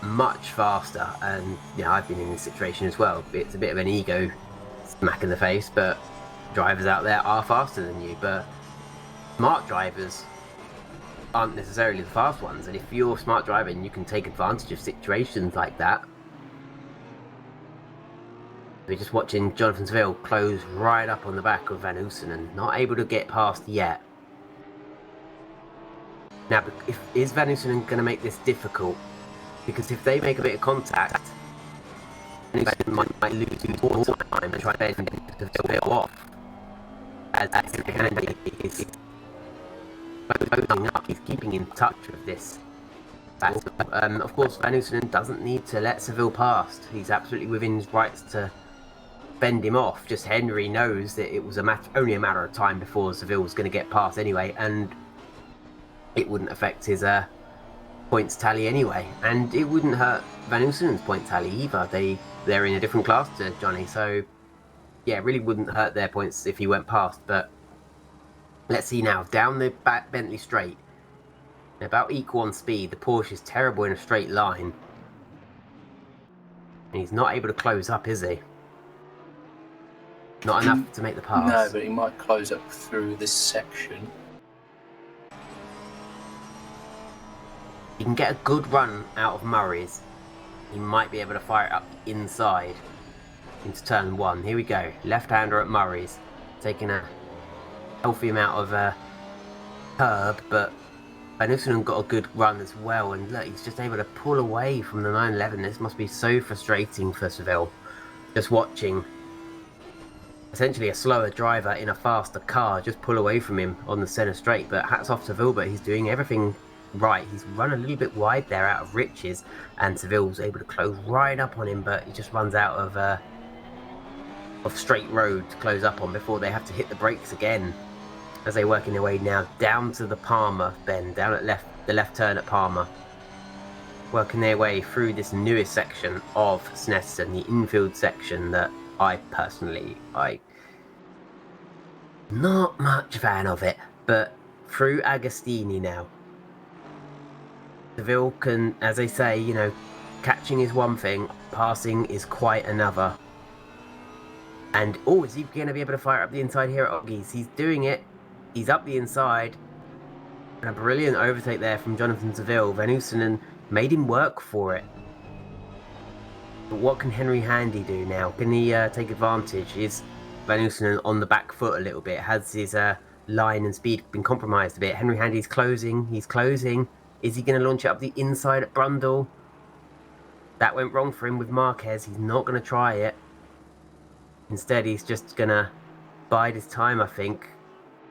much faster, and I've been in this situation as well. It's a bit of an ego smack in the face, but drivers out there are faster than you, but smart drivers aren't necessarily the fast ones, and if you're a smart driver and you can take advantage of situations like that. We're just watching Jonathan Seville close right up on the back of Van Oosenen, not able to get past yet. Now, is Van Oosenen going to make this difficult? Because if they make a bit of contact, might lose more time and try to bend to Seville off. As Henry is closing up, he's keeping in touch with this battle. Of course, Van Oostenen doesn't need to let Seville past. He's absolutely within his rights to fend him off. Just Henry knows that it was only a matter of time before Seville was going to get past anyway, and it wouldn't affect his points tally anyway, and it wouldn't hurt Van Oostenen's point tally either. They're in a different class to Johnny, so yeah, it really wouldn't hurt their points if he went past. But let's see now, down the back Bentley straight, about equal on speed. The Porsche is terrible in a straight line, and he's not able to close up, is he? Not enough to make the pass. No, but he might close up through this section. He can get a good run out of Murray's. He might be able to fire it up inside into turn 1. Here we go. Left-hander at Murray's. Taking a healthy amount of curb, but Van Oostenen got a good run as well. And look, he's just able to pull away from the 911. This must be so frustrating for Seville. Just watching essentially a slower driver in a faster car just pull away from him on the centre straight. But hats off to Wilbert, he's doing everything right. He's run a little bit wide there out of Riches, and Seville's able to close right up on him, but he just runs out of straight road to close up on before they have to hit the brakes again, as they working their way now down to the Palmer bend, down at the left turn at Palmer, working their way through this newest section of Snetterton, the infield section that I not much fan of it, but through Agostini now. Seville can, as they say, you know, catching is one thing, passing is quite another. And, oh, is he going to be able to fire up the inside here at Oggies? He's doing it. He's up the inside. And a brilliant overtake there from Jonathan Seville. Van Oostenen made him work for it. But what can Henry Handy do now? Can he take advantage? Is Van Oostenen on the back foot a little bit? Has his line and speed been compromised a bit? Henry Handy's closing. He's closing. Is he going to launch it up the inside at Brundle? That went wrong for him with Marquez. He's not going to try it. Instead, he's just going to bide his time, I think.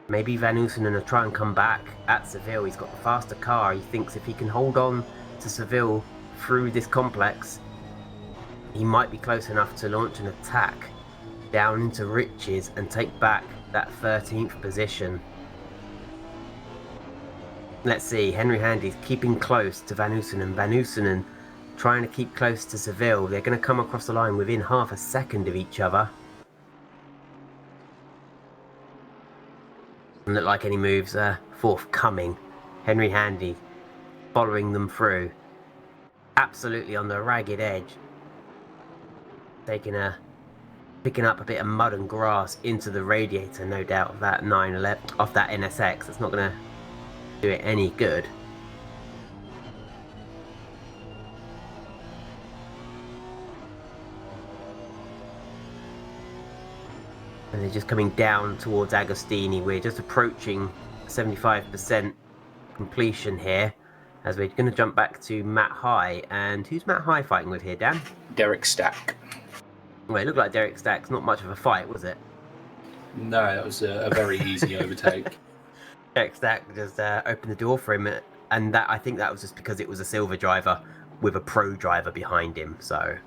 Maybe Van Oostenen will try and come back at Seville. He's got the faster car. He thinks if he can hold on to Seville through this complex, he might be close enough to launch an attack down into Riches and take back that 13th position. Let's see, Henry Handy's keeping close to Van Oostenen. Van Oostenen trying to keep close to Seville. They're going to come across the line within half a second of each other. Doesn't look like any moves are forthcoming. Henry Handy following them through. Absolutely on the ragged edge. Picking up a bit of mud and grass into the radiator, no doubt, of that 911, off that NSX. It's not going to do it any good. And they're just coming down towards Agostini. We're just approaching 75% completion here, as we're going to jump back to Matt High. And who's Matt High fighting with here, Dan? Derek Stack. Well, it looked like Derek Stack's not much of a fight, was it? No, that was a very easy overtake. Derek Stack just opened the door for him, and I think that was just because it was a silver driver with a pro driver behind him, so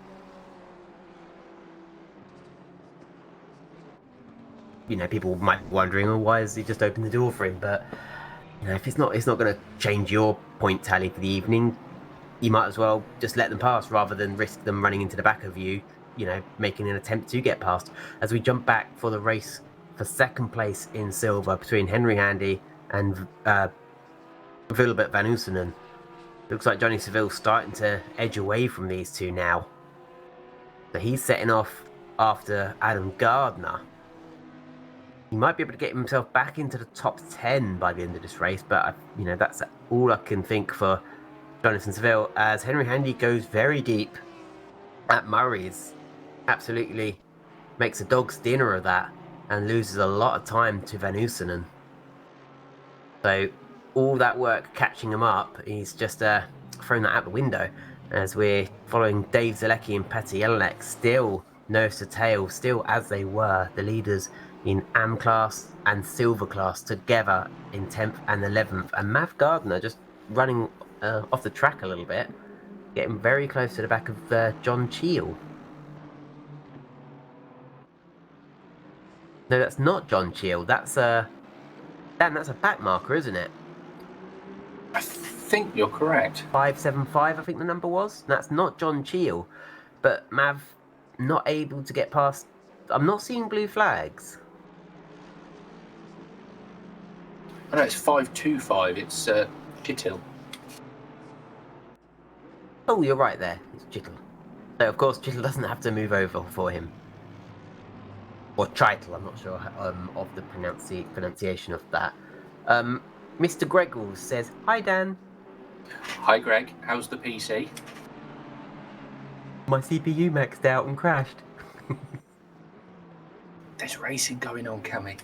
you know, people might be wondering, oh, why has he just opened the door for him? But you know, if it's not going to change your point tally for the evening, you might as well just let them pass rather than risk them running into the back of you, you know, making an attempt to get past. As we jump back for the race for second place in silver between Henry Handy and Wilbert Van Oostenen. Looks like Johnny Seville's starting to edge away from these two now. So he's setting off after Adam Gardner. He might be able to get himself back into the top 10 by the end of this race, but you know, that's all I can think for Jonathan Seville, as Henry Handy goes very deep at Murray's. Absolutely makes a dog's dinner of that and loses a lot of time to Van Oostenen. So all that work catching him up, he's just thrown that out the window. as we're following Dave Zalecki and Petty Jelinek, still nose to tail, still as they were, the leaders in AM class and silver class together in 10th and 11th, and Mav Gardner just running off the track a little bit, getting very close to the back of John Cheel. No, that's not John Cheel. That's Dan, that's a back marker, isn't it? I think you're correct. 575, I think the number was. That's not John Cheel, but Mav not able to get past. I'm not seeing blue flags. I know it's 525. It's Chittil. Oh, you're right there. It's Chittle. So of course Chittle doesn't have to move over for him. Or Chitle, I'm not sure of the pronunciation of that. Mr. Greggles says, "Hi Dan. Hi Greg, how's the PC? My CPU maxed out and crashed." There's racing going on, Cammy.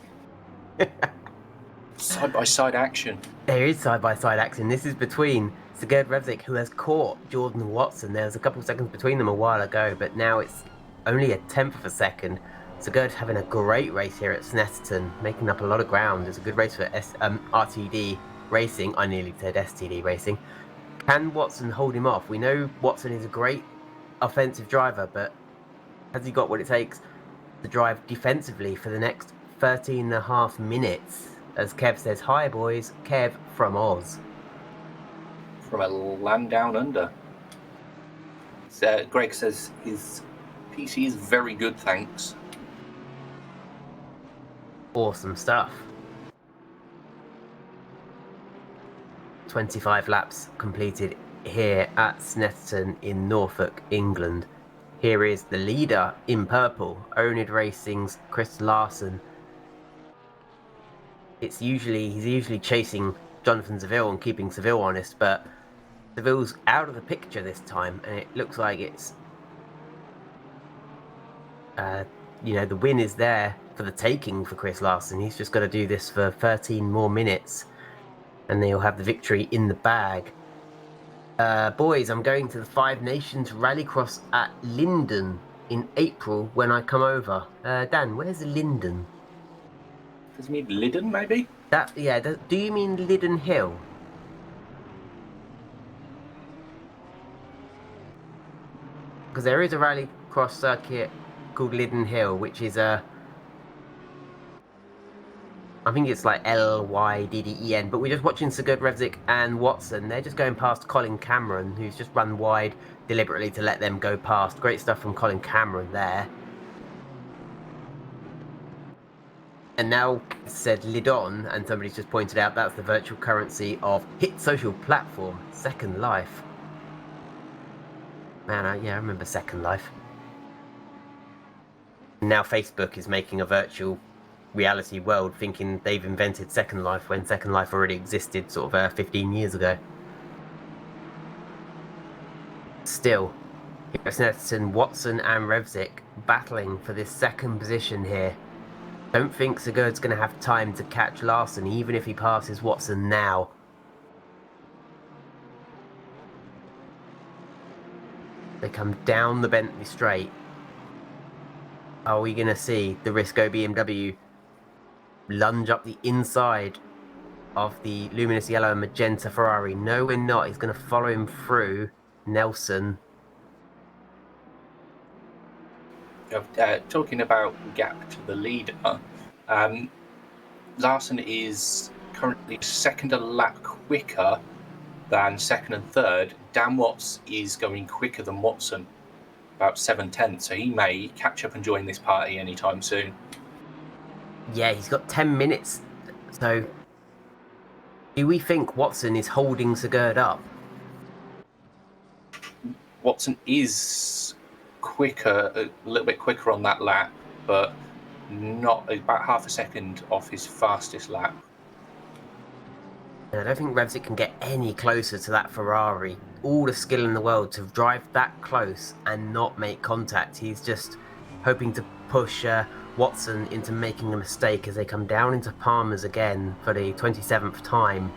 Side-by-side action. There is side-by-side action. This is between Sigurd Revzik, who has caught Jordan Watson. There was a couple of seconds between them a while ago, but now it's only a tenth of a second. Sigurd having a great race here at Snetterton, making up a lot of ground. It's a good race for RTD Racing. I nearly said STD Racing. Can Watson hold him off? We know Watson is a great offensive driver, but has he got what it takes to drive defensively for the next 13 and a half minutes? As Kev says, "Hi boys, Kev from Oz." From a land down under. Greg says his PC is very good, thanks. Awesome stuff. 25 laps completed here at Snetterton in Norfolk, England. Here is the leader in purple, oNiD Racing's Chris Larson. He's usually chasing Jonathan Seville and keeping Seville honest, but Seville's out of the picture this time, and it looks like it's the win is there for the taking for Chris Larson. He's just got to do this for 13 more minutes, and they'll have the victory in the bag. Boys, I'm going to the Five Nations Rallycross at Linden in April when I come over. Dan, where's Linden? Does it mean Lidden, maybe? Do you mean Linden Hill? Because there is a rallycross circuit called Linden Hill, which is I think it's like Lydden, but we're just watching Sigurd Revzik and Watson. They're just going past Colin Cameron, who's just run wide deliberately to let them go past. Great stuff from Colin Cameron there. And now said Lidon, and somebody's just pointed out that's the virtual currency of hit social platform Second Life. Man, I remember Second Life. Now Facebook is making a virtual reality world, thinking they've invented Second Life when Second Life already existed sort of 15 years ago. Still, Snetterton, Watson and Revzik battling for this second position here. Don't think Sigurd's going to have time to catch Larson, even if he passes Watson now. They come down the Bentley straight. Are we going to see the Risco BMW lunge up the inside of the luminous yellow and magenta Ferrari? No, we're not. He's going to follow him through. Nelson. Talking about gap to the leader, Larson is currently second a lap quicker than second and third. Dan Watts is going quicker than Watson, about 7/10, so he may catch up and join this party anytime soon. Yeah, he's got 10 minutes. So, do we think Watson is holding Sigurd up? Watson is quicker, a little bit quicker on that lap, but not about half a second off his fastest lap. And I don't think Revzik can get any closer to that Ferrari. All the skill in the world to drive that close and not make contact. He's just hoping to push Watson into making a mistake as they come down into Palmer's again for the 27th time.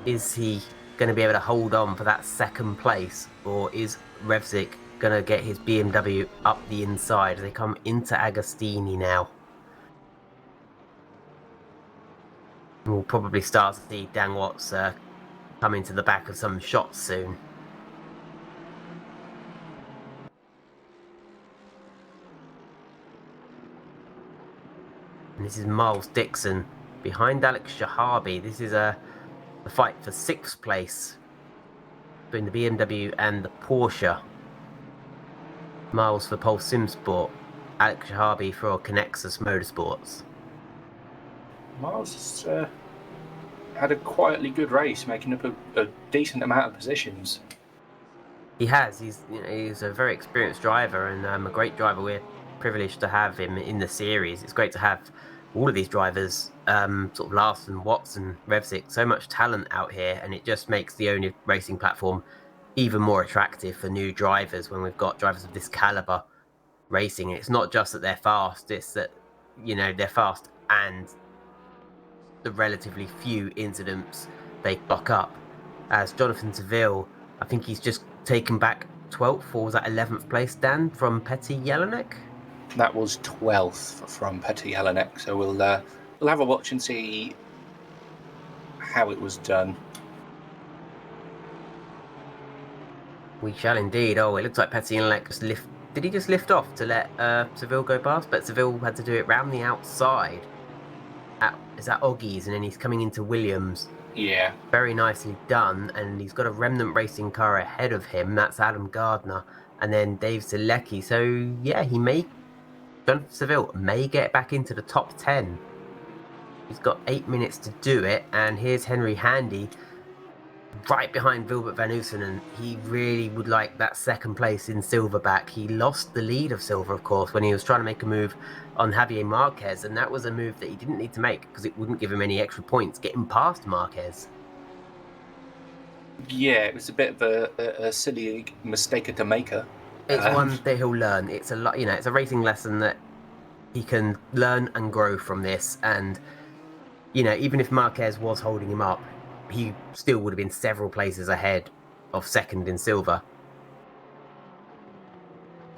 Is he going to be able to hold on for that second place, or is Revzik going to get his BMW up the inside? They come into Agostini now. We'll probably start to see Dan Watts come into the back of some shots soon. And this is Miles Dixon behind Alex Shahabi. This is a fight for 6th place between the BMW and the Porsche. Miles for Pulse Simsport, Alex Shahabi for Connexus Motorsports. Miles had a quietly good race, making up a decent amount of positions. He has. He's a very experienced driver and a great driver. We're privileged to have him in the series. It's great to have all of these drivers, sort of Larson, Watson, Revzik, so much talent out here, and it just makes the oNiD racing platform even more attractive for new drivers when we've got drivers of this caliber racing. It's not just that they're fast, it's that, they're fast and the relatively few incidents they clock up. As Jonathan Seville, I think he's just taken back 12th, or was that 11th place, Dan, from Petr Jelinek? That was 12th from Petr Jelinek, so we'll have a watch and see how it was done. We shall indeed. Oh, it looks like Petr Jelinek just did he just lift off to let Seville go past? But Seville had to do it round the outside. Is that Oggies, and then he's coming into Williams. Yeah. Very nicely done, and he's got a Remnant racing car ahead of him. That's Adam Gardner, and then Dave Zalecki. So yeah, Jonathan Seville may get back into the top 10. He's got 8 minutes to do it, and here's Henry Handy right behind Wilbert Van Oosten, and he really would like that second place in Silver back. He lost the lead of Silver, of course, when he was trying to make a move on Javier Marquez, and that was a move that he didn't need to make because it wouldn't give him any extra points getting past Marquez. Yeah, it was a bit of a silly mistake to make. It's one that he'll learn. It's it's a racing lesson that he can learn and grow from this, and even if Marquez was holding him up, he still would have been several places ahead of second in Silver.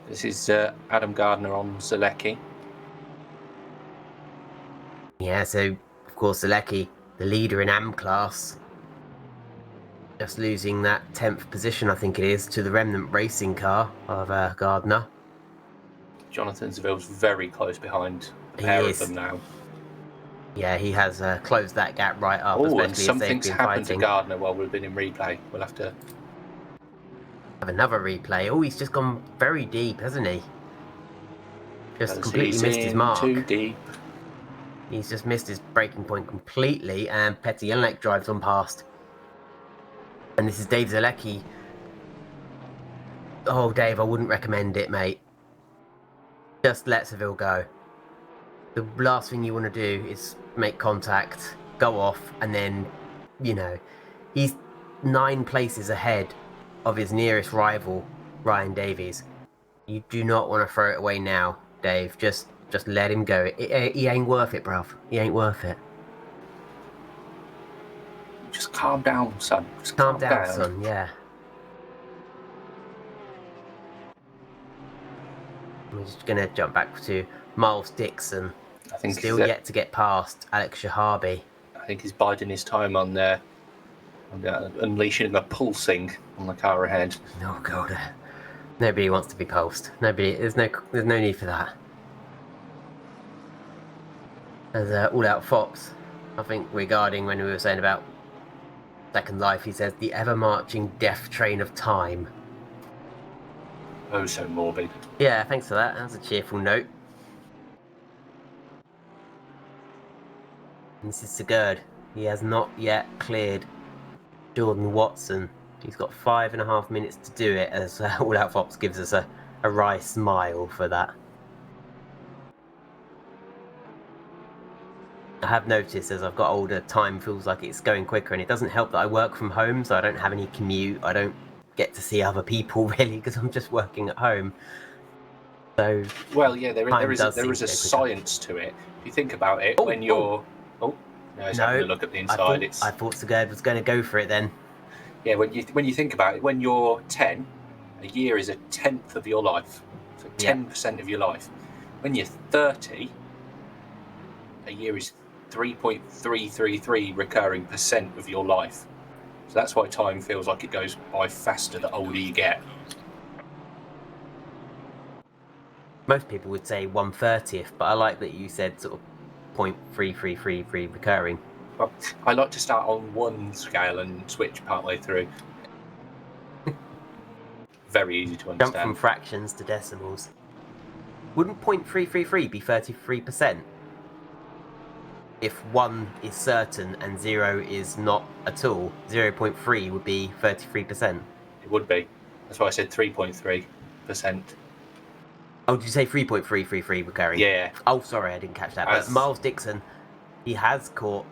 This is Adam Gardner on Zalecki. Yeah, so of course Zalecki, the leader in AM class, just losing that 10th position, I think it is, to the Remnant racing car of Gardner. Jonathan Seville's very close behind the pair of them now. Yeah, he has closed that gap right up. Oh, and something's happened to Gardner while we've been in replay. We'll have to have another replay. Oh, he's just gone very deep, hasn't he? Just completely missed his mark. Too deep. He's just missed his braking point completely, and Petr Jelinek drives on past. And this is Dave Zalecki. Oh, Dave, I wouldn't recommend it, mate. Just let Seville go. The last thing you want to do is make contact, go off, and then, he's 9 places ahead of his nearest rival, Ryan Davies. You do not want to throw it away now, Dave. Just let him go. He ain't worth it, bruv. He ain't worth it. Just calm down, son. Just calm down, son, yeah. We're just going to jump back to Miles Dixon. I think still yet to get past Alex Shahabi. I think he's biding his time on there, unleashing a pulsing on the car ahead. Oh god, nobody wants to be pulsed. There's no need for that. As All Out Fox, I think regarding when we were saying about Second Life, he says the ever marching death train of time. Oh, so morbid. Yeah, thanks for that. That's a cheerful note. This is Sigurd. He has not yet cleared Jordan Watson. He's got 5.5 minutes to do it, as All Out Fox gives us a wry smile for that. I have noticed as I've got older, time feels like it's going quicker, and it doesn't help that I work from home, so I don't have any commute. I don't get to see other people really because I'm just working at home. So well, yeah, there is a science to it. If you think about it, no, he's having a look at the inside. I thought Sigurd was going to go for it then. Yeah, when you think about it, when you're 10, a year is a tenth of your life. So 10% of your life. When you're 30, a year is 3.333 recurring percent of your life. So that's why time feels like it goes by faster the older you get. Most people would say 1/30th, but I like that you said sort of 0.3333 recurring. Well, I like to start on one scale and switch partway through. Very easy to Jump from understand. fractions to decimals. Wouldn't 0.333 be 33%? If 1 is certain and 0 is not at all, 0.3 would be 33%. It would be. That's why I said 3.3%. Oh, did you say 3.333 recurring? Yeah. Oh, sorry, I didn't catch that. But Miles Dixon, he has caught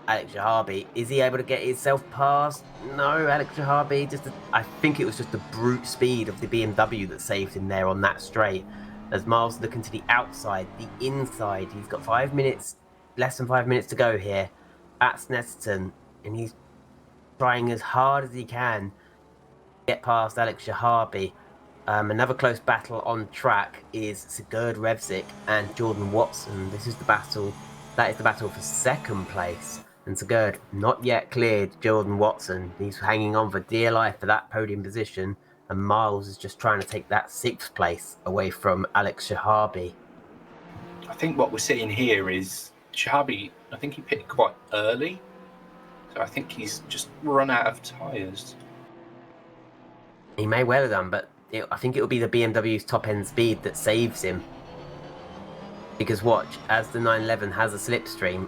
Alex Jahabi. Is he able to get himself past? No, Alex Jahabi, I think it was just the brute speed of the BMW that saved him there on that straight. As Miles looking to the outside, the inside, he's got 5 minutes, less than 5 minutes to go here at Snetterton, and he's trying as hard as he can to get past Alex Jahabi. Another close battle on track is Sigurd Revzik and Jordan Watson. This is the battle. That is the battle for second place. And Sigurd not yet cleared Jordan Watson. He's hanging on for dear life for that podium position. And Miles is just trying to take that 6th place away from Alex Jahabi. I think what we're seeing here is Jahabi, I think he pitted quite early. So I think he's just run out of tyres. He may well have done, but I think it will be the BMW's top-end speed that saves him. Because watch, as the 911 has a slipstream,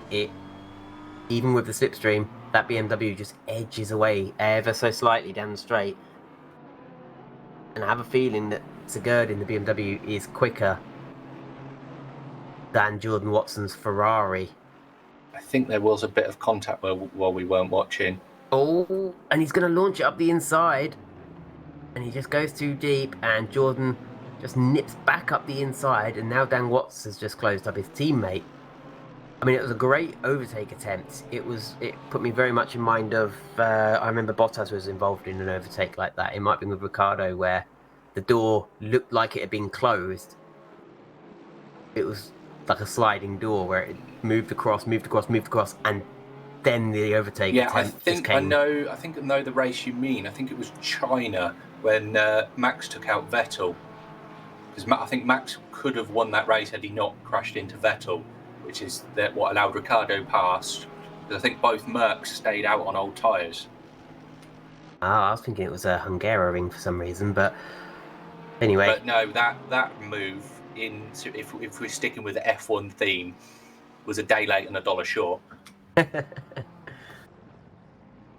even with the slipstream, that BMW just edges away ever so slightly down the straight. And I have a feeling that Sigurd in the BMW is quicker than Jordan Watson's Ferrari. I think there was a bit of contact while we weren't watching. Oh, and he's going to launch it up the inside. And he just goes too deep, and Jordan just nips back up the inside, and now Dan Watts has just closed up his teammate. I mean, it was a great overtake attempt. It put me very much in mind of, I remember Bottas was involved in an overtake like that. It might have been with Ricciardo, where the door looked like it had been closed. It was like a sliding door where it moved across, and then the overtake attempt just came. I think I know the race you mean. I think it was China when Max took out Vettel. Because I think Max could have won that race had he not crashed into Vettel, which is what allowed Ricciardo past. Because I think both Mercs stayed out on old tyres. I was thinking it was a Hungaroring for some reason, but anyway. But no, that move, if we're sticking with the F1 theme, was a day late and $1 short.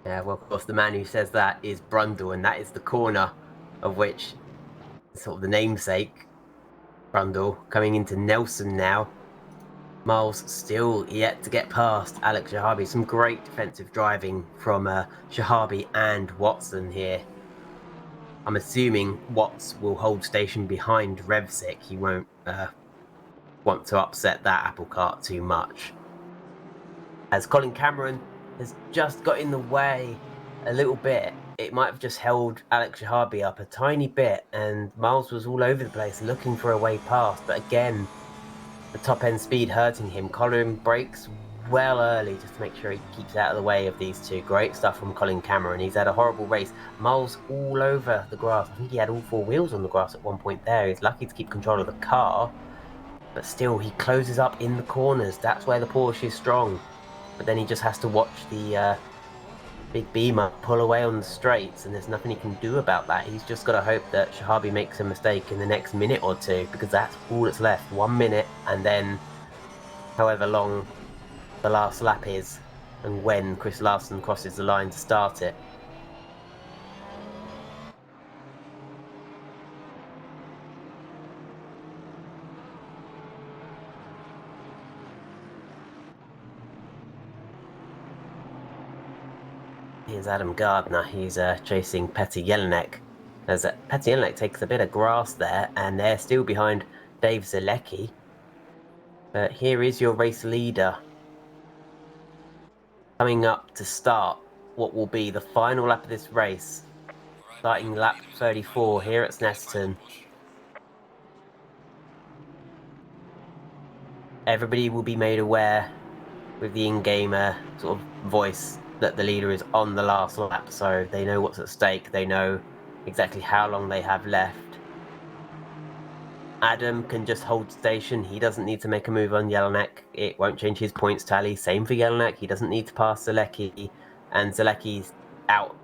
Yeah, well, of course, the man who says that is Brundle, and that is the corner of which, sort of the namesake, Brundle, coming into Nelson now. Miles still yet to get past Alex Jahabi. Some great defensive driving from Jahabi and Watson here. I'm assuming Watts will hold station behind Revzik. He won't want to upset that apple cart too much. As Colin Cameron has just got in the way a little bit. It might have just held Alex Jahabi up a tiny bit, and Miles was all over the place looking for a way past. But again, the top-end speed hurting him. Colin brakes well early just to make sure he keeps out of the way of these two. Great stuff from Colin Cameron. He's had a horrible race. Miles all over the grass. I think he had all 4 wheels on the grass at one point there. He's lucky to keep control of the car, but still, he closes up in the corners. That's where the Porsche is strong. But then he just has to watch the big Beamer pull away on the straights, and there's nothing he can do about that. He's just got to hope that Jahabi makes a mistake in the next minute or two, because that's all that's left. 1 minute, and then however long the last lap is, and when Chris Larson crosses the line to start it. Here's Adam Gardner. He's chasing Petr Jelinek. As Petr Jelinek takes a bit of grass there, and they're still behind Dave Zalecki. But here is your race leader coming up to start what will be the final lap of this race, starting lap 34 here at Snetterton. Everybody will be made aware with the in-game sort of voice that the leader is on the last lap, so they know what's at stake. They know exactly how long they have left. Adam can just hold station. He doesn't need to make a move on Jelinek. It won't change his points tally. Same for Jelinek. He doesn't need to pass Zalecki, and Zalecki's out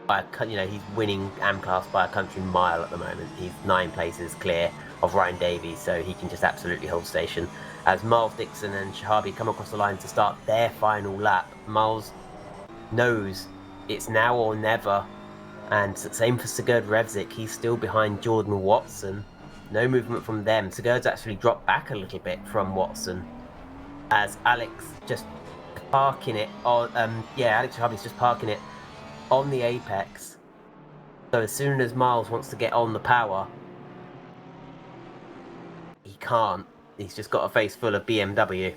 by he's winning AM-Class by a country mile at the moment. He's 9 places clear of Ryan Davies, so he can just absolutely hold station. As Miles Dixon and Shahabi come across the line to start their final lap, Miles knows it's now or never, and same for Sigurd Revzik. He's still behind Jordan Watson. No movement from them. Sigurd's actually dropped back a little bit from Watson, as Alex just parking it on Alex Shahabi's just parking it on the apex. So as soon as Miles wants to get on the power, he can't. He's just got a face full of BMW.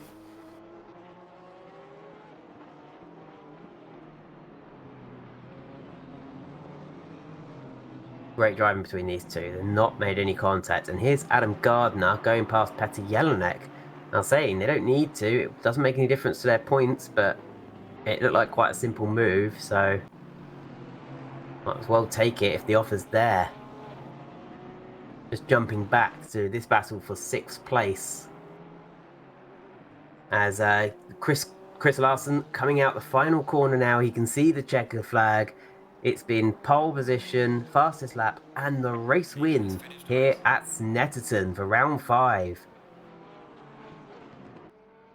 Great driving between these two. They've not made any contact. And here's Adam Gardner going past Petr Jelinek. Now saying they don't need to. It doesn't make any difference to their points, but it looked like quite a simple move, so might as well take it if the offer's there. Just jumping back to this battle for 6th place. As Chris Larson coming out the final corner now. He can see the checker flag. It's been pole position, fastest lap, and the race win here at Snetterton for round 5.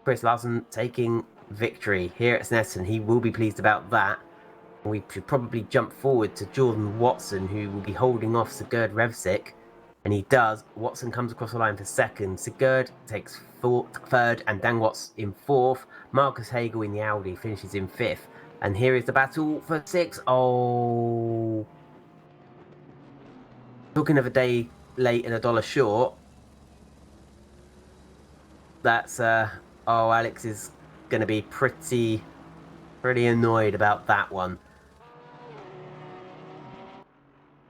Chris Larson taking victory here at Snetterton. He will be pleased about that. We should probably jump forward to Jordan Watson, who will be holding off Sigurd Revzik. And he does. Watson comes across the line for 2nd. Sigurd takes 3rd, and Dan Watts in 4th. Marcus Hagel in the Audi finishes in 5th. And here is the battle for 6th. Oh. Talking of a day late and $1 short. That's, Alex is going to be pretty annoyed about that one.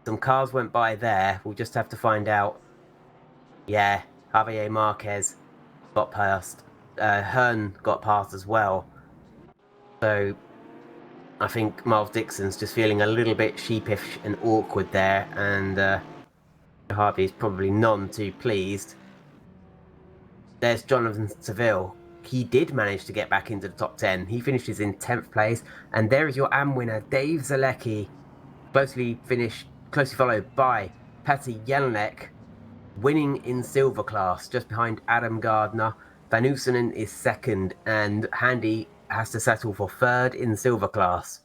Some cars went by there. We'll just have to find out. Yeah, Javier Marquez got past. Hearn got past as well. So I think Miles Dixon's just feeling a little bit sheepish and awkward there, and Harvey's probably none too pleased. There's Jonathan Seville. He did manage to get back into the top 10. He finishes in 10th place, and there is your AM winner, Dave Zalecki, closely followed by Petr Jelinek, winning in silver class, just behind Adam Gardner. Van Oosenen is 2nd, and Handy has to settle for 3rd in silver class.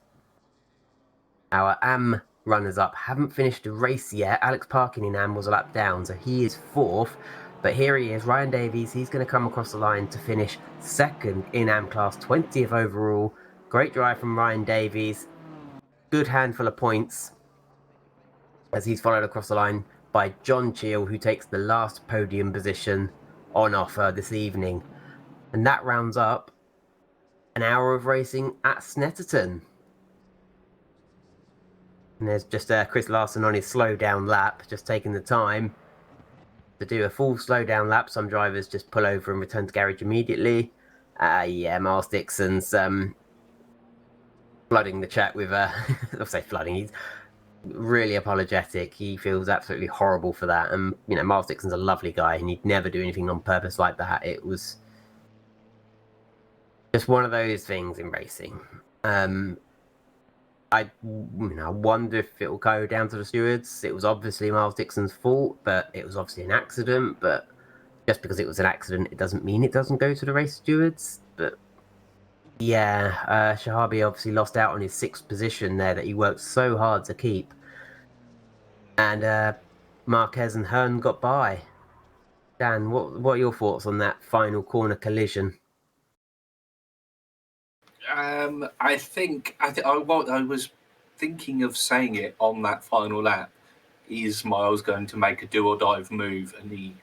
Our AM runners-up haven't finished the race yet. Alex Parkin in AM was a lap down, so he is 4th. But here he is, Ryan Davies. He's going to come across the line to finish 2nd in AM class, 20th overall. Great drive from Ryan Davies. Good handful of points, as he's followed across the line by John Cheel, who takes the last podium position on offer this evening. And that rounds up an hour of racing at Snetterton. And there's just Chris Larson on his slow down lap, just taking the time to do a full slow down lap. Some drivers just pull over and return to garage immediately. Miles Dixon's flooding the chat with, I'll say flooding, he's really apologetic. He feels absolutely horrible for that. And, Miles Dixon's a lovely guy, and he'd never do anything on purpose like that. It was just one of those things in racing. I wonder if it will go down to the stewards. It was obviously Miles Dixon's fault, but it was obviously an accident. But just because it was an accident, it doesn't mean it doesn't go to the race stewards. But yeah, Shahabi obviously lost out on his 6th position there that he worked so hard to keep. And Marquez and Hearn got by. Dan, what are your thoughts on that final corner collision? I was thinking of saying it on that final lap. Is Miles going to make a do or dive move? And he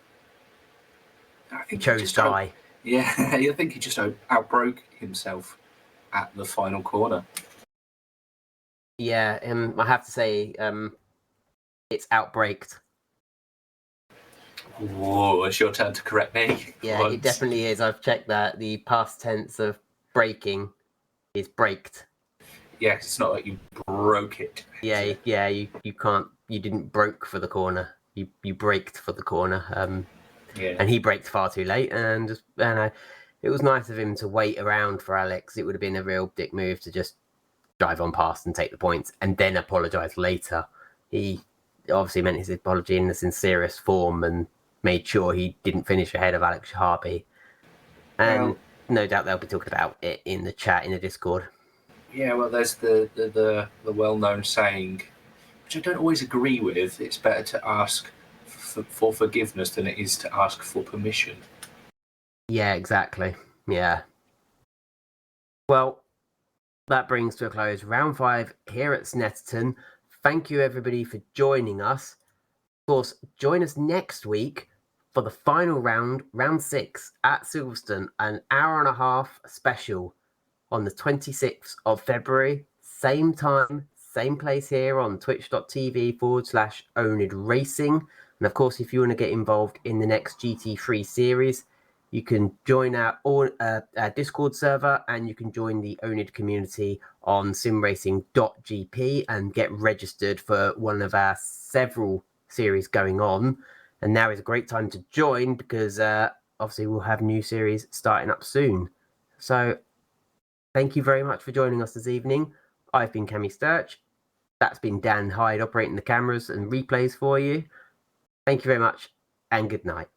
chose die. I think he just outbroke himself at the final corner. Yeah, I have to say, it's outbraked. Whoa, it's your turn to correct me. Yeah, Once. it definitely is. I've checked that. The past tense of braking is braked. Yeah, it's not like you broke it. Yeah, yeah. You can't. You didn't broke for the corner. You braked for the corner. Yeah. And he braked far too late. And it was nice of him to wait around for Alex. It would have been a real dick move to just drive on past and take the points and then apologise later. He obviously meant his apology in the sincerest form and made sure he didn't finish ahead of Alex Harvey. And Well, no doubt they'll be talking about it in the chat, in the Discord. yeah, well, there's the well-known saying, which I don't always agree with. It's better to ask for forgiveness than it is to ask for permission. Yeah, exactly. Yeah. Well, that brings to a close round 5 here at Snetterton. Thank you, everybody, for joining us. Of course, join us next week for the final round, round 6 at Silverstone, an hour and a half special on the 26th of February. Same time, same place here on twitch.tv/oNiD Racing. And of course, if you want to get involved in the next GT3 series, you can join our Discord server and you can join the oNiD community on SimRacing.GP and get registered for one of our several series going on. And now is a great time to join because obviously we'll have new series starting up soon. So thank you very much for joining us this evening. I've been Cammy Sturch. That's been Dan Hyde operating the cameras and replays for you. Thank you very much and good night.